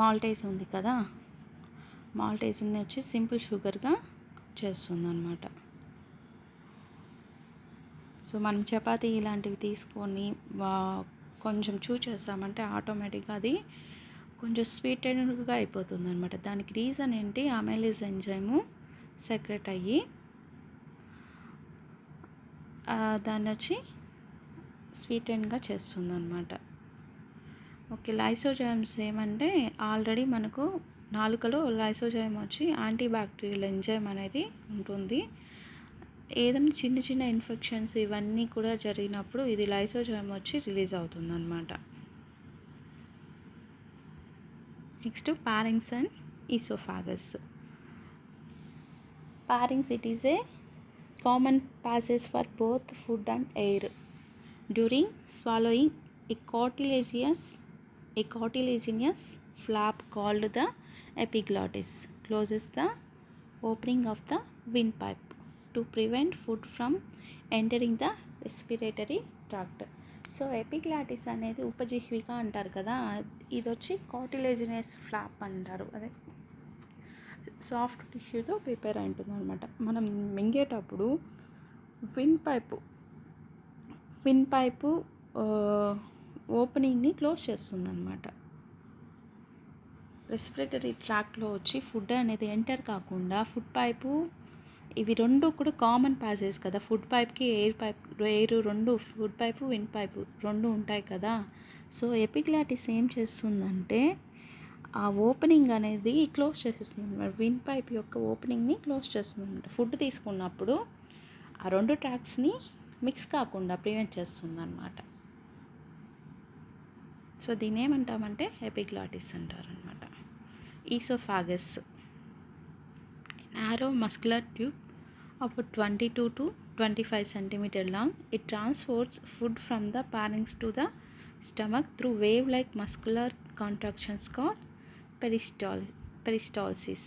మాల్టేజ్ ఉంది కదా, మాల్టేజ్ని వచ్చి సింపుల్ షుగర్గా చేస్తుందన్నమాట. సో మనం చపాతీ ఇలాంటివి తీసుకొని కొంచెం చేసామంటే ఆటోమేటిక్గా అది కొంచెం స్వీటెన్గా అయిపోతుంది అనమాట. దానికి రీజన్ ఏంటి, అమైలేజ్ ఎంజైము సెక్రెట్ అయ్యి దాన్ని వచ్చి స్వీటెన్గా చేస్తుంది అనమాట. ఓకే, లైసోజైమ్స్ ఏమంటే ఆల్రెడీ మనకు నాలుకలో లైసోజైమ్ వచ్చి యాంటీబ్యాక్టీరియల్ ఎంజైమ్ అనేది ఉంటుంది. ఏదైనా చిన్న చిన్న ఇన్ఫెక్షన్స్ ఇవన్నీ కూడా జరిగినప్పుడు ఇది లైసోజైమ్ వచ్చి రిలీజ్ అవుతుంది అనమాట. Next pharynx and oesophagus. Pharynx it is a common passage for both food and air. During swallowing, a cartilaginous flap called the epiglottis closes the opening of the windpipe to prevent food from entering the respiratory tract. So epiglottis అనేది ఉపజిహ్విక అంటారు కదా, ఇది వచ్చి కార్టిలేజినస్ ఫ్లాప్ అంటారు. అదే సాఫ్ట్ టిష్యూతో ప్రిపేర్ అయి ఉంటుంది అనమాట. మనం మింగేటప్పుడు విన్ పైపు ఓపెనింగ్ని క్లోజ్ చేస్తుంది అనమాట. రెస్పిరేటరీ ట్రాక్ట్లో వచ్చి ఫుడ్ అనేది ఎంటర్ కాకుండా ఫుడ్ పైపు, ఇవి రెండు కూడా కామన్ ప్యాసేజ్ కదా. ఫుడ్ పైప్కి ఎయిర్ రెండు, ఫుడ్ పైపు విండ్ పైపు రెండు ఉంటాయి కదా. సో ఎపిగ్లాటిస్ ఏం చేస్తుందంటే ఆ ఓపెనింగ్ అనేది క్లోజ్ చేసేస్తుంది అనమాట. విండ్ పైప్ యొక్క ఓపెనింగ్ని క్లోజ్ చేస్తుంది అనమాట. ఫుడ్ తీసుకున్నప్పుడు ఆ 2 ట్రాక్స్ని మిక్స్ కాకుండా ప్రివెంట్ చేస్తుందన్నమాట. సో దీన్ని ఏమంటామంటే ఎపిగ్లాటిస్ అంటారనమాట. Oesophagus narrow muscular tube about 22 to 25 centimeter long. It transports food from the pharynx to the stomach through wave-like muscular contractions called peristalsis.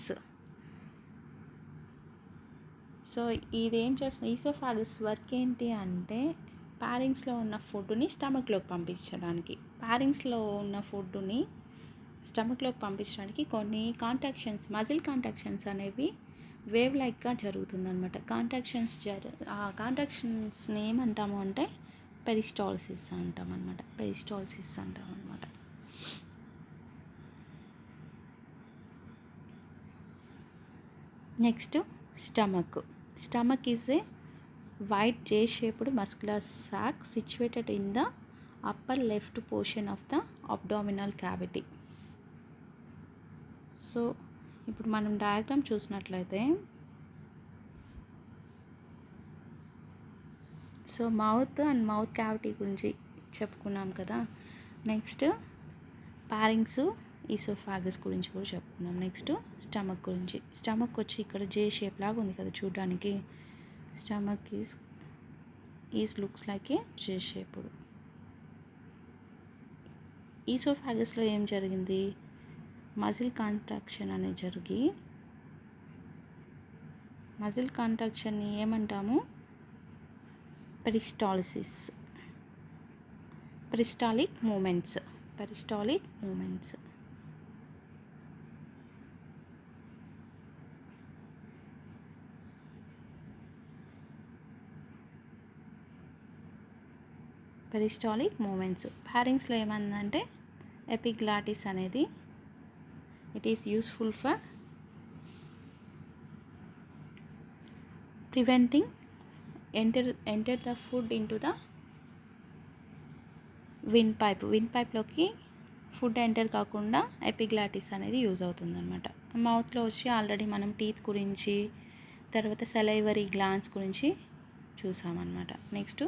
So ఇదేం చేస్తుంది, ఈసోఫాగస్ వర్క్ ఏంటి అంటే ప్యారింగ్స్లో ఉన్న ఫుడ్ని స్టమక్లోకి పంపించడానికి, ప్యారింగ్స్లో ఉన్న ఫుడ్ని స్టమక్లోకి పంపించడానికి కొన్ని కాంట్రాక్షన్స్, మజిల్ కాంట్రాక్షన్స్ అనేవి వేవ్ లైక్గా జరుగుతుందన్నమాట. ఆ కాంట్రాక్షన్స్ని ఏమంటాము అంటే పెరిస్టాల్సిస్ అంటామన్నమాట. Next stomach is a wide J shaped muscular sac situated in the upper left portion of the abdominal cavity. So ఇప్పుడు మనం డయాగ్రామ్ చూసినట్లయితే, సో మౌత్ క్యావిటీ గురించి చెప్పుకున్నాం కదా. నెక్స్ట్ ప్యారింగ్స్, ఈసోఫాగస్ గురించి కూడా చెప్పుకున్నాం. నెక్స్ట్ స్టమక్ వచ్చి ఇక్కడ జే షేప్ లాగా ఉంది కదా చూడడానికి. Stomach is looks like a J shape. ఈసోఫాగస్లో ఏం జరిగింది, మజిల్ కాంట్రాక్షన్ అనేది జరిగి, మజిల్ కాంట్రాక్షన్ని ఏమంటాము పెరిస్టాలిక్ మూమెంట్స్. ప్యారింగ్స్లో ఏమందంటే ఎపిగ్లాటిస్ అనేది it is useful for preventing enter the food into the wind పైప్లోకి ఫుడ్ ఎంటర్ కాకుండా ఎపిగ్లాటిస్ అనేది యూజ్ అవుతుందన్నమాట. మౌత్లో వచ్చి ఆల్రెడీ మనం టీత్ గురించి, తర్వాత సెలైవరీ గ్లాండ్స్ గురించి చూసామన్నమాట. నెక్స్ట్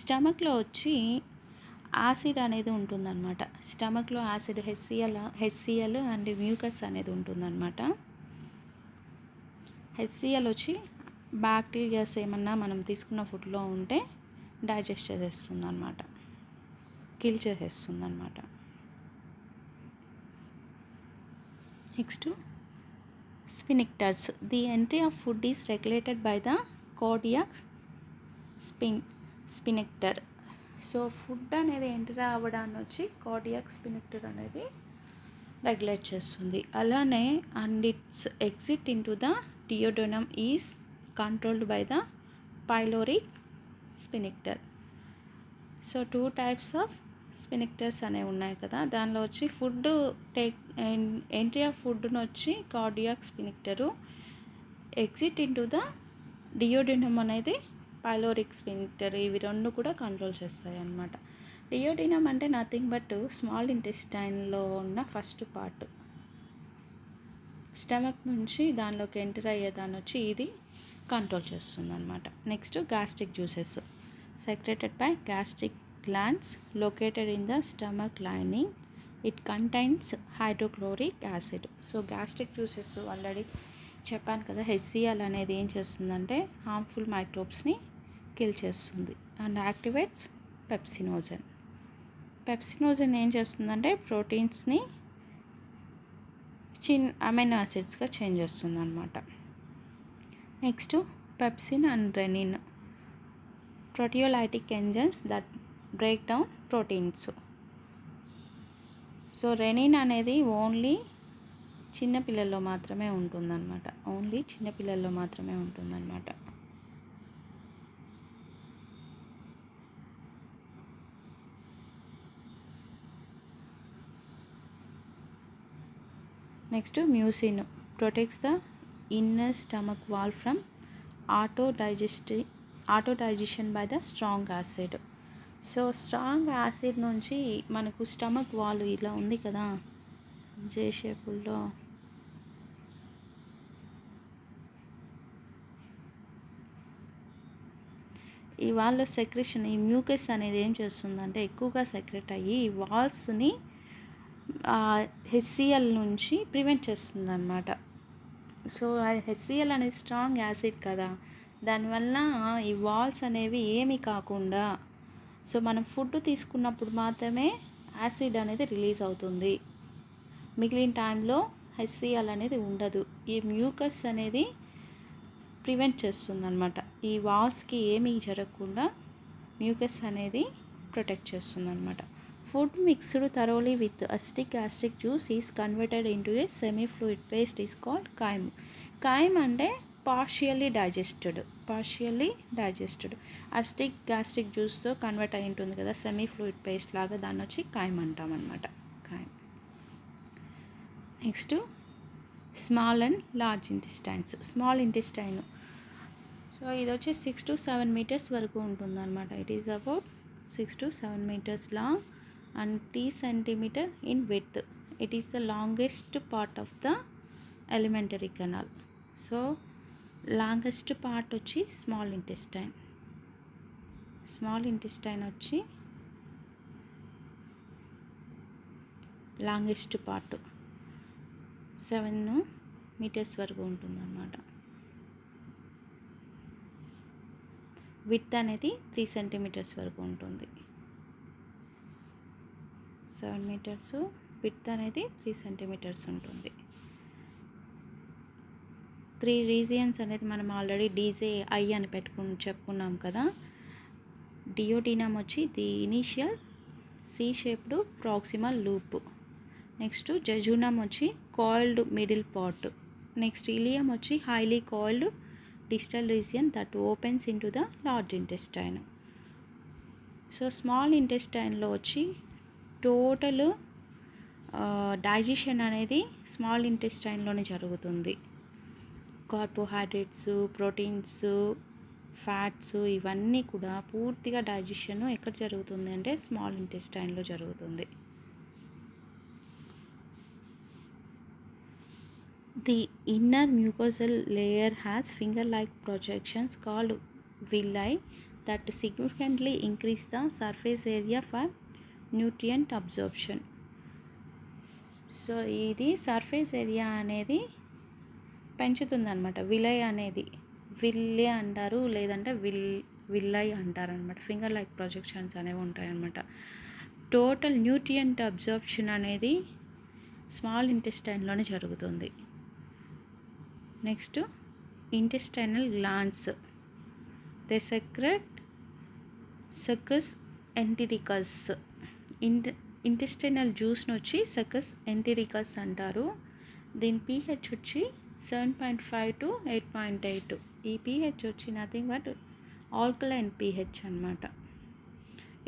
స్టమక్లో వచ్చి యాసిడ్ అనేది ఉంటుందన్నమాట. స్టమక్లో యాసిడ్ హెచ్సిఎల్ అండ్ మ్యూకస్ అనేది ఉంటుందన్నమాట. హెచ్సిఎల్ వచ్చి బ్యాక్టీరియాస్ ఏమన్నా మనం తీసుకున్న ఫుడ్లో ఉంటే డైజెస్ట్ చేసేస్తుందన్నమాట, కిల్ చేసేస్తుందన్నమాట. Next sphincters. The entry of food is regulated by the cardiac sphincter. So food అనేది ఎంటర్ అవ్వడాన్ని వచ్చి కార్డియాక్ స్పినిక్టర్ అనేది రెగ్యులేట్ చేస్తుంది. అలానే and its exit into the duodenum is controlled by the pyloric sphincter. So 2 types of sphincters అనేవి ఉన్నాయి కదా. దానిలో వచ్చి ఫుడ్ ఎంట్రీ ఆఫ్ ఫుడ్ను వచ్చి cardiac sphincter, exit into the duodenum అనేది పైలోరిక్ స్పినిక్టర్. ఇవి 2 కూడా కంట్రోల్ చేస్తాయి అన్నమాట. డియోడినమ్ అంటే నథింగ్ బట్ స్మాల్ ఇంటెస్టైన్లో ఉన్న ఫస్ట్ పార్ట్. స్టమక్ నుంచి దానిలోకి ఎంటర్ అయ్యేదాన్ని వచ్చి ఇది కంట్రోల్ చేస్తుంది అన్నమాట. Next gastric juices secreted by gastric glands located in the stomach lining. It contains hydrochloric acid. So gastric juices already చెప్పాను కదా. హెచ్సిఎల్ అనేది ఏం చేస్తుందంటే హార్మ్ఫుల్ మైక్రోబ్స్ని కిల్ చేస్తుంది అండ్ యాక్టివేట్స్ పెప్సినోజన్ ఏం చేస్తుందంటే ప్రోటీన్స్ని అమైనో యాసిడ్స్గా చేంజ్ చేస్తుంది అనమాట. Next pepsin and rennin proteolytic enzymes that break down proteins. So rennin అనేది ఓన్లీ చిన్నపిల్లల్లో మాత్రమే ఉంటుందన్నమాట. Next mucin protects the inner stomach wall from ఆటోడైజెషన్ by the strong acid. So strong acid నుంచి మనకు స్టమక్ వాల్ ఇలా ఉంది కదా జే షేపుల్లో, ఈ వాళ్ళ సెక్రెషన్, ఈ మ్యూకస్ అనేది ఏం చేస్తుందంటే ఎక్కువగా సెక్రెట్ అయ్యి ఈ వాల్స్ని హెచ్సిఎల్ నుంచి ప్రివెంట్ చేస్తుంది అనమాట. సో ఆ హెచ్సిఎల్ అనేది స్ట్రాంగ్ యాసిడ్ కదా, దానివల్ల ఈ వాల్స్ అనేవి ఏమీ కాకుండా, సో మనం ఫుడ్ తీసుకున్నప్పుడు మాత్రమే యాసిడ్ అనేది రిలీజ్ అవుతుంది, మిగిలిన టైంలో హెచ్సిఎల్ అనేది ఉండదు. ఈ మ్యూకస్ అనేది ప్రివెంట్ చేస్తుంది అనమాట. ఈ వాల్స్కి ఏమీ జరగకుండా మ్యూకస్ అనేది ప్రొటెక్ట్ చేస్తుంది అనమాట. Food mixed thoroughly with acidic gastric juice is converted into a semi fluid paste is called chyme. Chyme అంటే పార్షియల్లీ డైజెస్టెడ్ అసిటిక్ గ్యాస్ట్రిక్ జ్యూస్తో కన్వర్ట్ అయి ఉంటుంది కదా, సెమీ ఫ్లూయిడ్ పేస్ట్ లాగా, దాన్ని వచ్చి కైమ్ అంటాం అనమాట. కైమ్. Next small and large intestines. Small intestine, so ఇది వచ్చి 6 to 7 meters వరకు ఉంటుంది అనమాట. It is about 6 to 7 meters long and 3 centimeter in width. It is the longest part of the alimentary canal. So longest part వచ్చి స్మాల్ ఇంటెస్టైన్. స్మాల్ ఇంటెస్టైన్ వచ్చి లాంగెస్ట్ పార్ట్ 7 meters వరకు ఉంటుంది అన్నమాట. విడ్త్ అనేది 3 centimeters వరకు ఉంటుంది. 7 meters, విడ్త్ అనేది 3 centimeters ఉంటుంది. 3 రీజియన్స్ అనేది మనం ఆల్రెడీ డీజేఐ అని చెప్పుకున్నాం కదా. డియోడినమ్ వచ్చి the initial C shaped proximal loop. Next jejunum వచ్చి coiled middle part. Next ileum వచ్చి highly coiled distal region that opens into the large intestine. So small ఇంటెస్టైన్లో వచ్చి టోటల్ డైజెషన్ అనేది స్మాల్ ఇంటెస్టైన్లోనే జరుగుతుంది. కార్బోహైడ్రేట్స్, ప్రోటీన్స్, ఫ్యాట్స్ ఇవన్నీ కూడా పూర్తిగా డైజెషన్ ఎక్కడ జరుగుతుంది అంటే స్మాల్ ఇంటెస్టైన్లో జరుగుతుంది. The inner mucosal layer has finger-like projections called villi that significantly increase the surface area for nutrient absorption. So ఇది సర్ఫేస్ ఏరియా అనేది పెంచుతుంది అనమాట. విలై అనేది విల్లే అంటారు, లేదంటే విల్లై అంటారు అనమాట. ఫింగర్ లైక్ ప్రొజెక్షన్స్ అనేవి ఉంటాయి అన్నమాట. టోటల్ న్యూట్రియంట్ అబ్జార్ప్షన్ అనేది స్మాల్ ఇంటెస్టైన్లోనే జరుగుతుంది. Next intestinal glands. They secrete succus entericus. Intestinal జ్యూస్ని వచ్చి సక్కస్ ఎంటెరికస్ అంటారు. దీని pH వచ్చి 7.5 to 8.8. ఈ pH వచ్చి నథింగ్ బట్ ఆల్కలైన్ pH అనమాట.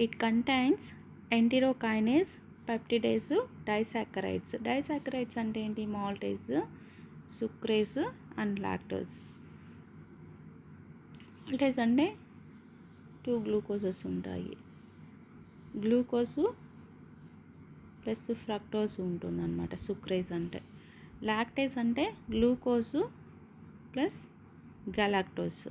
It contains enterokinase, peptidase, disaccharides. Disaccharides అంటే ఏంటి? Maltase, sucrase and lactose. Maltase అంటే 2 గ్లూకోజెస్ ఉంటాయి. గ్లూకోజు ప్లస్ ఫ్రక్టోజ్ ఉంటుందన్నమాట సుక్రేజ్ అంటే. లాక్టేజ్ అంటే గ్లూకోజు ప్లస్ గలాక్టోజ్.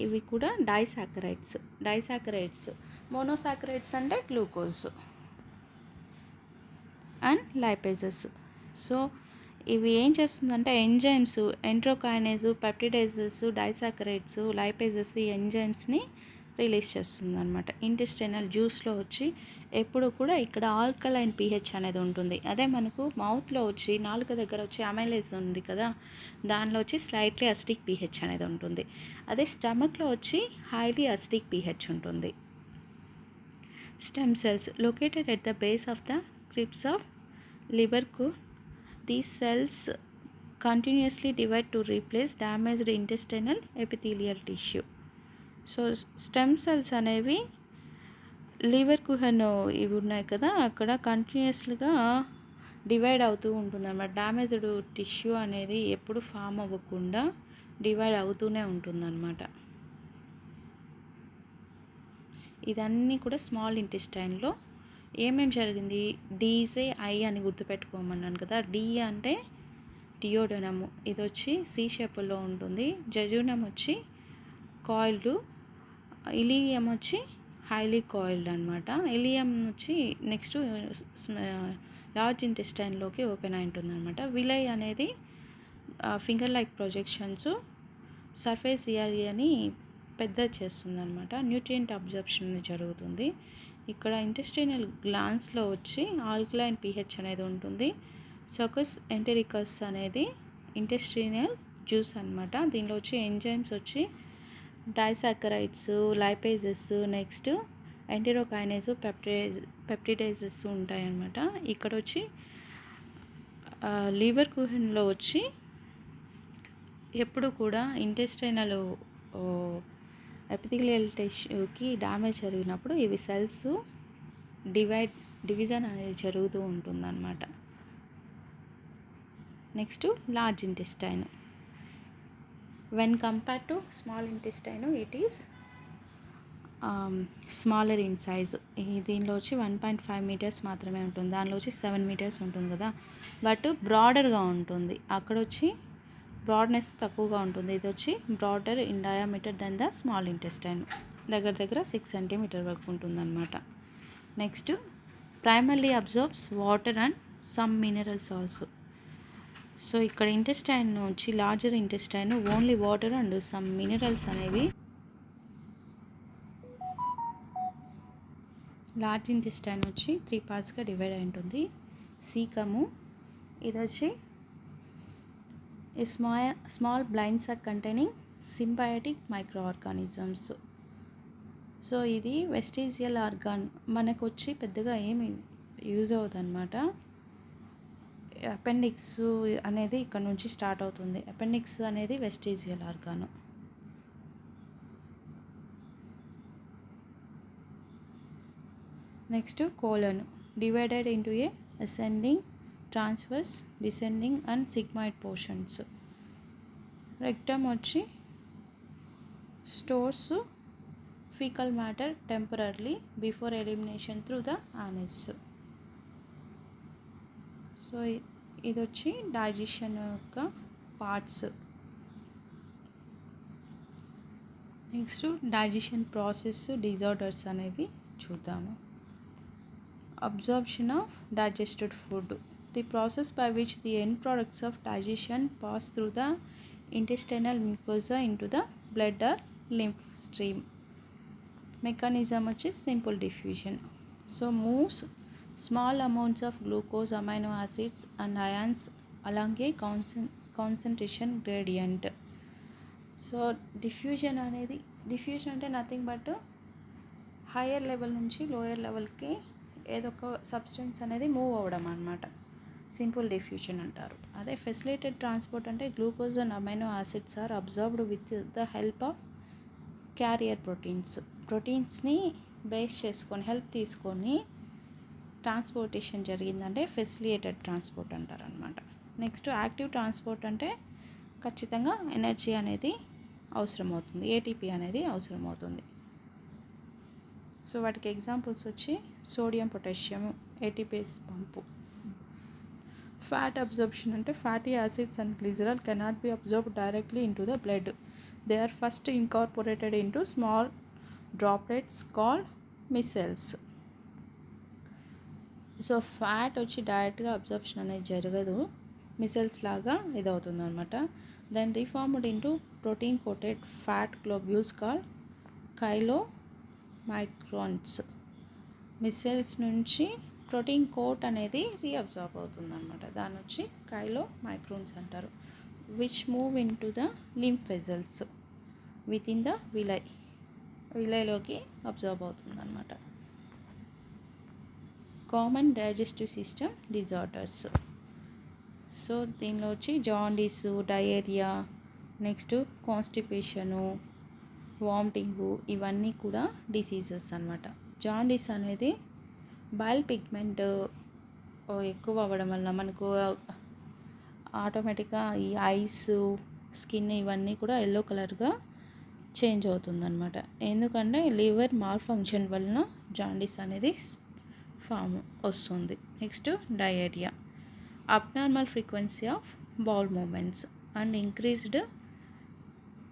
ఇవి కూడా డైసాకరైడ్స్. మోనోసాకరైడ్స్ అంటే గ్లూకోజ్ అండ్ లైపేజెస్. సో ఇవి ఏం చేస్తుందంటే ఎంజైమ్స్, ఎంట్రోకైనేజ్, పెప్టిడేజెస్, డైసాకరైడ్స్, లైపేజెస్ ఈ ఎంజైమ్స్ని రిలీజ్ చేస్తుంది అనమాట. ఇంటెస్టైనల్ జ్యూస్లో వచ్చి ఎప్పుడు కూడా ఇక్కడ ఆల్కలైన్ pH అనేది ఉంటుంది. అదే మనకు మౌత్లో వచ్చి నాలుక దగ్గర వచ్చి అమైలేజ్ ఉంది కదా, దానిలో వచ్చి స్లైట్లీ అసిడిక్ pH అనేది ఉంటుంది. అదే స్టమక్లో వచ్చి హైలీ అసిడిక్ pH ఉంటుంది. Stem cells located at the base of the క్రిప్స్ of liver cord. These cells continuously divide to replace damaged intestinal epithelial tissue. So stem cells అనేవి లివర్ కుహన్ ఇవి ఉన్నాయి కదా, అక్కడ కంటిన్యూస్గా డివైడ్ అవుతూ ఉంటుంది అన్నమాట. డ్యామేజ్డ్ టిష్యూ అనేది ఎప్పుడు ఫామ్ అవ్వకుండా డివైడ్ అవుతూనే ఉంటుందన్నమాట. ఇదన్నీ కూడా స్మాల్ ఇంటెస్టైన్లో ఏమేమి జరిగింది? డీజేఐ అని గుర్తుపెట్టుకోమన్నాను కదా. డి అంటే డియోడనము ఇది వచ్చి సి షేపులో ఉంటుంది. జజూనం వచ్చి కాయిల్డ్, ఇలీయం వచ్చి హైలీ కాయిల్డ్ అనమాట. ఇలియం వచ్చి నెక్స్ట్ లార్జ్ ఇంటెస్టైన్లోకి ఓపెన్ అయి ఉంటుంది అనమాట. విలై అనేది ఫింగర్ లైక్ ప్రొజెక్షన్స్ సర్ఫేస్ ఏరియాని పెద్ద చేస్తుంది అనమాట. న్యూట్రియంట్ అబ్జర్ప్షన్ జరుగుతుంది. ఇక్కడ ఇంటెస్టైనల్ గ్లాన్స్లో వచ్చి ఆల్కలైన్ pH అనేది ఉంటుంది. సోకస్ ఎంటెరికస్ అనేది ఇంటెస్టైనల్ జ్యూస్ అనమాట. దీనిలో వచ్చి ఎంజైమ్స్ వచ్చి డైసాకరైడ్స్, లైపేజెస్, నెక్స్ట్ ఎంటెరోకైనేస్, పెప్టిడైజెస్ ఉంటాయన్నమాట. ఇక్కడ వచ్చి లివర్ కుహెన్లో వచ్చి ఎప్పుడు కూడా ఇంటెస్టైనల్ ఎపిథీలియల్ టిష్యూకి డ్యామేజ్ జరిగినప్పుడు ఇవి సెల్స్ డివిజన్ అనేది జరుగుతూ ఉంటుందన్నమాట. Next large intestine. When compared to small intestine it is smaller in size. దీనిలో వచ్చి 1.5 మీటర్స్ మాత్రమే ఉంటుంది. దానిలో వచ్చి 7 మీటర్స్ ఉంటుంది కదా, బట్ బ్రాడర్గా ఉంటుంది. అక్కడ వచ్చి బ్రాడ్నెస్ తక్కువగా ఉంటుంది. ఇది వచ్చి broader in diameter then the small intestine. దగ్గర 6 సెంటీమీటర్ వరకు ఉంటుందన్నమాట. Next primarily absorbs water and some minerals also. So ఇక్కడ ఇంటెస్టైన్ వచ్చి larger intestine only water and some minerals అనేవి. లార్జ్ ఇంటెస్టైన్ వచ్చి 3 పార్ట్స్గా డివైడ్ అయి ఉంటుంది. సీకము ఇది వచ్చి small blind sac containing symbiotic microorganisms. So ఇది వెస్టీజియల్ ఆర్గాన్, మనకు వచ్చి పెద్దగా ఏమి యూజ్ అవుతుంది అనమాట. అపెండిక్స్ అనేది ఇక్కడ నుంచి స్టార్ట్ అవుతుంది. అపెండిక్స్ అనేది vestigial organ. Next colon divided into a ascending, transverse, descending and sigmoid portions. Rectum వచ్చి stores faecal matter temporarily before elimination through the anus. So ఇది వచ్చి డైజెషన్ యొక్క parts. Next digestion process disorders అనేవి చూద్దాము. Absorption of digested food, the process by which the end products of digestion pass through the intestinal mucosa into the blood or lymph stream. Mechanism which is simple diffusion. So moves small amounts of glucose, amino acids and ions along a concentration gradient. So diffusion అంటే నథింగ్ బట్ హయ్యర్ లెవెల్ నుంచి లోయర్ లెవెల్కి ఏదో ఒక సబ్స్టెన్స్ అనేది మూవ్ అవ్వడం అనమాట. సింపుల్ డిఫ్యూషన్ అంటారు. అదే ఫెసిలిటెడ్ ట్రాన్స్పోర్ట్ అంటే glucose and amino acids are absorbed with the help of carrier ప్రోటీన్స్ని బేస్ చేసుకొని హెల్ప్ తీసుకొని ట్రాన్స్పోర్టేషన్ జరిగిందంటే ఫెసిలిటెడ్ ట్రాన్స్పోర్ట్ అంటారు అనమాట. నెక్స్ట్ యాక్టివ్ ట్రాన్స్పోర్ట్ అంటే ఖచ్చితంగా ఎనర్జీ అనేది అవసరమవుతుంది, ఏటీపీ అనేది అవసరమవుతుంది. సో వాటికి ఎగ్జాంపుల్స్ వచ్చి sodium, potassium, ATPase pump. Fat absorption అంటే fatty acids and glycerol cannot be absorbed directly into the blood. They are first incorporated into small droplets called micelles. So fat వచ్చి డైరెక్ట్గా అబ్జర్ప్షన్ అనేది జరగదు, మిసెల్స్ లాగా ఇదవుతుంది అనమాట. Then reformed into protein coated fat globules called chylomicrons. Micelles నుంచి ప్రోటీన్ కోట్ అనేది రీఅబ్జార్బ్ అవుతుంది అనమాట. దాని వచ్చి కైలో మైక్రోన్స్ అంటారు. Which move into the lymph vessels within the విలైలోకి అబ్జార్బ్ అవుతుంది అనమాట. Common digestive system disorders. So దీనిలో వచ్చి jaundice, diarrhoea, next constipation, vomiting ఇవన్నీ కూడా డిసీజెస్ అనమాట. జాండీస్ అనేది బైల్ పిగ్మెంట్ ఎక్కువ అవ్వడం వల్ల మనకు ఆటోమేటిక్గా ఈ ఐస్, స్కిన్ ఇవన్నీ కూడా ఎల్లో కలర్గా చేంజ్ అవుతుందన్నమాట. ఎందుకంటే లివర్ మాల్ ఫంక్షన్ వలన జాండీస్ అనేది ఫామ్ వస్తుంది. Next diarrhoea, abnormal frequency of bowel movements and increased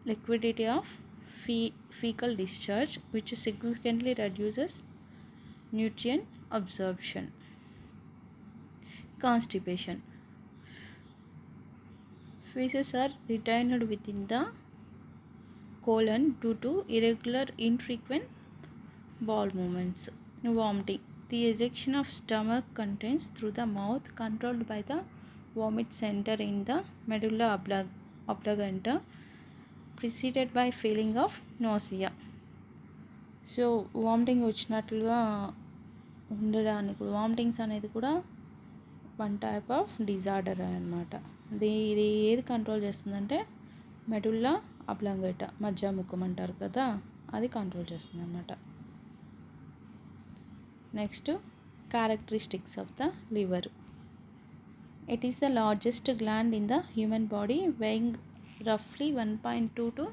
liquidity of fecal discharge, which significantly reduces nutrient absorption. Constipation. Feces are retained within the colon due to irregular, infrequent bowel movements. Vomiting. The ejection of stomach contents through the mouth, controlled by the vomit center in the medulla oblongata, preceded by feeling of nausea. So vomiting వచ్చినట్లుగా ఉండడానికి కూడా వామిటింగ్స్ అనేది కూడా వన్ టైప్ ఆఫ్ డిజార్డర్ అనమాట. ఇది ఏది కంట్రోల్ చేస్తుందంటే మెడుల్లా అబ్లాంగేటా, మధ్యముఖం అంటారు కదా, అది కంట్రోల్ చేస్తుంది అనమాట. Next, characteristics of the liver. It is the largest gland in the human body, weighing roughly 1.2 to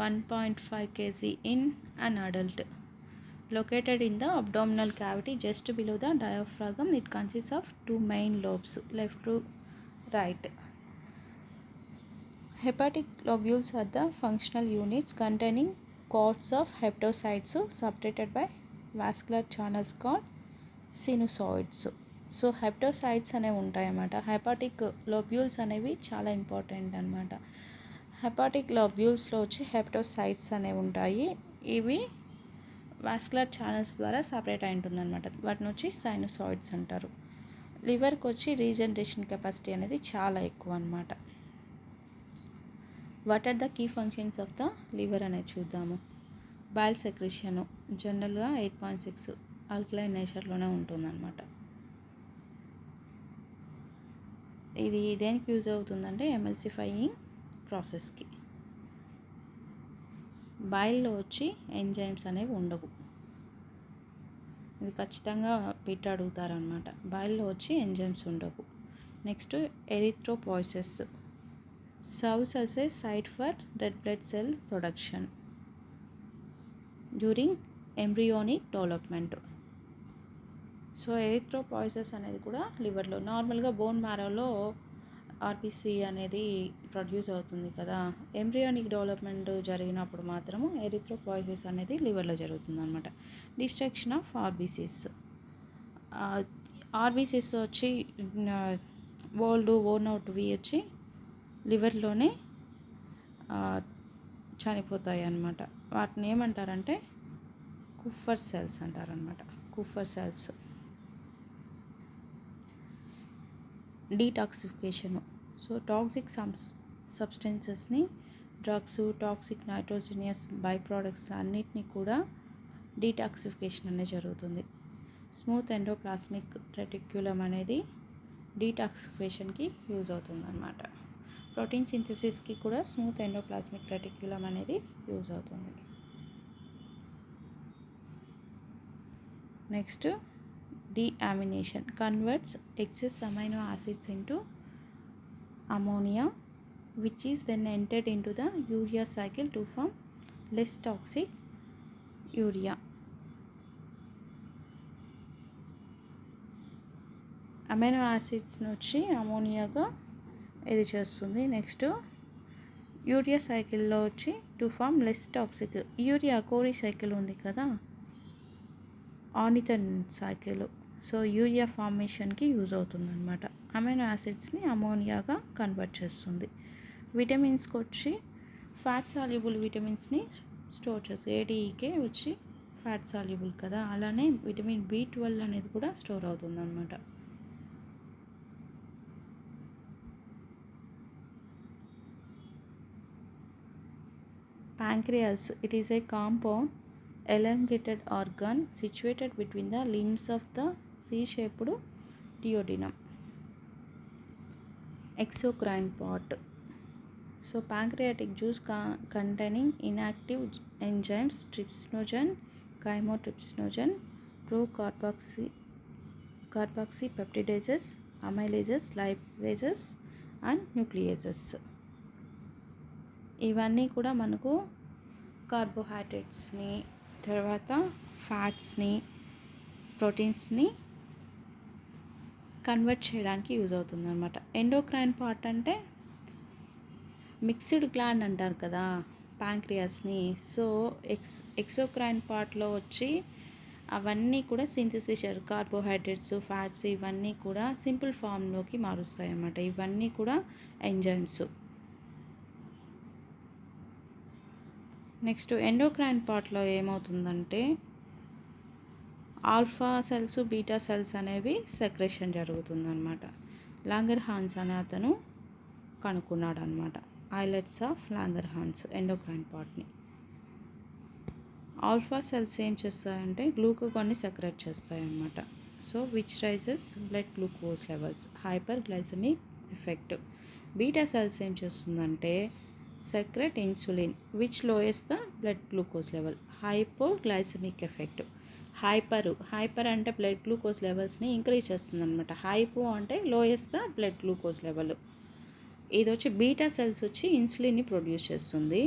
1.5 kg in an adult. Located in the abdominal cavity just below the diaphragm, it consists of two main lobes, left to right. Hepatic lobules are the functional units containing cords of hepatocytes separated by vascular channels called sinusoids. So hepatocytes అనేవి ఉంటాయన్నమాట. హెపాటిక్ లోబ్యూల్స్ అనేవి చాలా ఇంపార్టెంట్ అనమాట. హెపాటిక్ లోబ్యూల్స్లో వచ్చి హెప్టోసైట్స్ అనేవి ఉంటాయి. ఇవి వాస్కులర్ ఛానల్స్ ద్వారా సపరేట్ అయి ఉంటుందన్నమాట. వాటిని వచ్చి సైనోసాయిడ్స్ అంటారు. లివర్కి వచ్చి రీజనరేషన్ కెపాసిటీ అనేది చాలా ఎక్కువ అనమాట. What are the key functions of the liver అనేది చూద్దాము. బైల్ సెక్రెషను జనరల్గా 8.6 ఆల్కలైన్ నేచర్లోనే ఉంటుందన్నమాట. ఇది దేనికి యూజ్ అవుతుందంటే ఎమల్సిఫైయింగ్ ప్రాసెస్కి. బైల్లో వచ్చి ఎంజైమ్స్ అనేవి ఉండవు. ఇది ఖచ్చితంగా పెట్టి అడుగుతారనమాట. బైల్లో వచ్చి ఎంజైమ్స్ ఉండవు. Next, erythropoiesis serves as a site for red blood cell production during embryonic development. So erythropoiesis అనేది కూడా లివర్లో, నార్మల్గా బోన్ మ్యారోలో ఆర్బీసీ అనేది ప్రొడ్యూస్ అవుతుంది కదా, ఎంబ్రియోనిక్ డెవలప్మెంట్ జరిగినప్పుడు మాత్రము ఎరిథ్రోపాయిసెస్ అనేది లివర్లో జరుగుతుంది అనమాట. Destruction of RBCs. ఆర్బీసీస్ వచ్చి ఓల్డ్ ఓన్ అవుట్వి వచ్చి లివర్లోనే చనిపోతాయి అన్నమాట. వాటిని ఏమంటారంటే కుఫర్ సెల్స్ అంటారనమాట. Kupffer cells. Detoxification. So toxic సబ్స్టెన్సెస్ని, drugs, toxic nitrogenous byproducts అన్నిటినీ కూడా డీటాక్సిఫికేషన్ అనేది జరుగుతుంది. స్మూత్ ఎండోప్లాస్మిక్ రెటిక్యులం అనేది డీటాక్సిఫికేషన్కి యూజ్ అవుతుంది అన్నమాట. ప్రోటీన్ సింథసిస్కి కూడా స్మూత్ ఎండోప్లాస్మిక్ రెటిక్యులం అనేది యూజ్ అవుతుంది. Next, deamination converts excess amino acids into ammonia, which is then entered into the urea cycle to form less toxic urea. Amino యాసిడ్స్ని వచ్చి అమోనియాగా ఇది చేస్తుంది. నెక్స్ట్, యూరియా సైకిల్లో వచ్చి to form less toxic. Urea Cori cycle ఉంది కదా, ఆనిథన్ సైకిల్. సో యూరియా ఫార్మేషన్కి యూజ్ అవుతుంది అనమాట. అమైనో యాసిడ్స్ని అమోనియాగా కన్వర్ట్ చేస్తుంది. విటమిన్స్కి వచ్చి ఫ్యాట్ సాల్యుబుల్ విటమిన్స్ని స్టోర్ చేస్తుంది. ఏడీఈకే వచ్చి ఫ్యాట్ సాల్యుబుల్ కదా, అలానే విటమిన్ B12 అనేది కూడా స్టోర్ అవుతుంది అనమాట. Pancreas, it is a compound elongated organ situated between the limbs of the C-shaped duodenum. Exocrine part. So pancreatic juice containing inactive enzymes trypsinogen, chymotrypsinogen, procarboxypeptidases, amylases, lipases and nucleases. ఇవన్నీ కూడా మనకు కార్బోహైడ్రేట్స్ని, తర్వాత ఫ్యాట్స్ని, ప్రోటీన్స్ని కన్వర్ట్ చేయడానికి యూజ్ అవుతుంది అనమాట. ఎండోక్రైన్ పార్ట్ అంటే మిక్స్డ్ గ్లాండ్ అంటారు కదా ప్యాంక్రియాస్ని. సో ఎక్సోక్రైన్ పార్ట్లో వచ్చి అవన్నీ కూడా సింథసిస్ కార్బోహైడ్రేట్స్, ఫ్యాట్స్ ఇవన్నీ కూడా సింపుల్ ఫామ్లోకి మారుస్తాయి అన్నమాట. ఇవన్నీ కూడా ఎంజైమ్స్. నెక్స్ట్ ఎండోక్రైన్ పార్ట్లో ఏమవుతుందంటే ఆల్ఫా సెల్స్, బీటా సెల్స్ అనేవి సెక్రేషన్ జరుగుతుందన్నమాట. లాంగర్హాన్స్ అనే అతను కనుక్కున్నాడు అనమాట. ఐలెట్స్ ఆఫ్ లాంగర్హాన్స్ ఎండోక్రైన్ పార్ట్ని. ఆల్ఫా సెల్స్ ఏం చేస్తాయంటే గ్లూకోగాన్ని సెక్రెట్ చేస్తాయి అన్నమాట. So which raises blood glucose levels, hyperglycaemic effect. Beta cells ఏం చేస్తుందంటే secrete insulin which lowers the blood glucose level, hypoglycaemic effect. Hyper అంటే బ్లడ్ గ్లూకోజ్ లెవెల్స్ని ఇంక్రీజ్ చేస్తుంది అనమాట. హైపో అంటే lowers the blood glucose level. ఇది వచ్చి బీటా సెల్స్ వచ్చి ఇన్సులిన్ని ప్రొడ్యూస్ చేస్తుంది.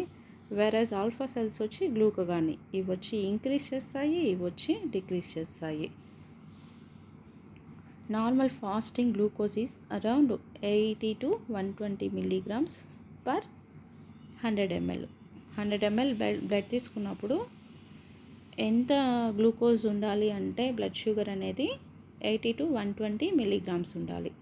వెరస్ ఆల్ఫా సెల్స్ వచ్చి గ్లూకోగాన్ని ఇవి వచ్చి ఇంక్రీజ్ చేస్తాయి, ఇవి వచ్చి డిక్రీజ్ చేస్తాయి. Normal fasting glucose is around 80 to 120 milligrams per 100 ml. 100 ml blood తీసుకున్నప్పుడు ఎంత గ్లూకోజ్ ఉండాలి అంటే బ్లడ్ షుగర్ అనేది 80 to 120 milligrams ఉండాలి.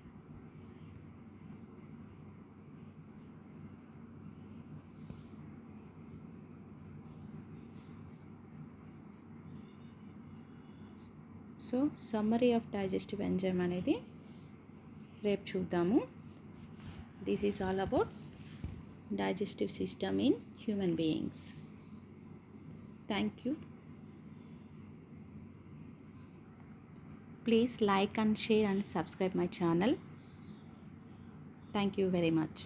So summary of digestive enzyme అనేది రేపు చూద్దాము. This is all about digestive system in human beings. Thank you. Please like and share and subscribe my channel. Thank you very much.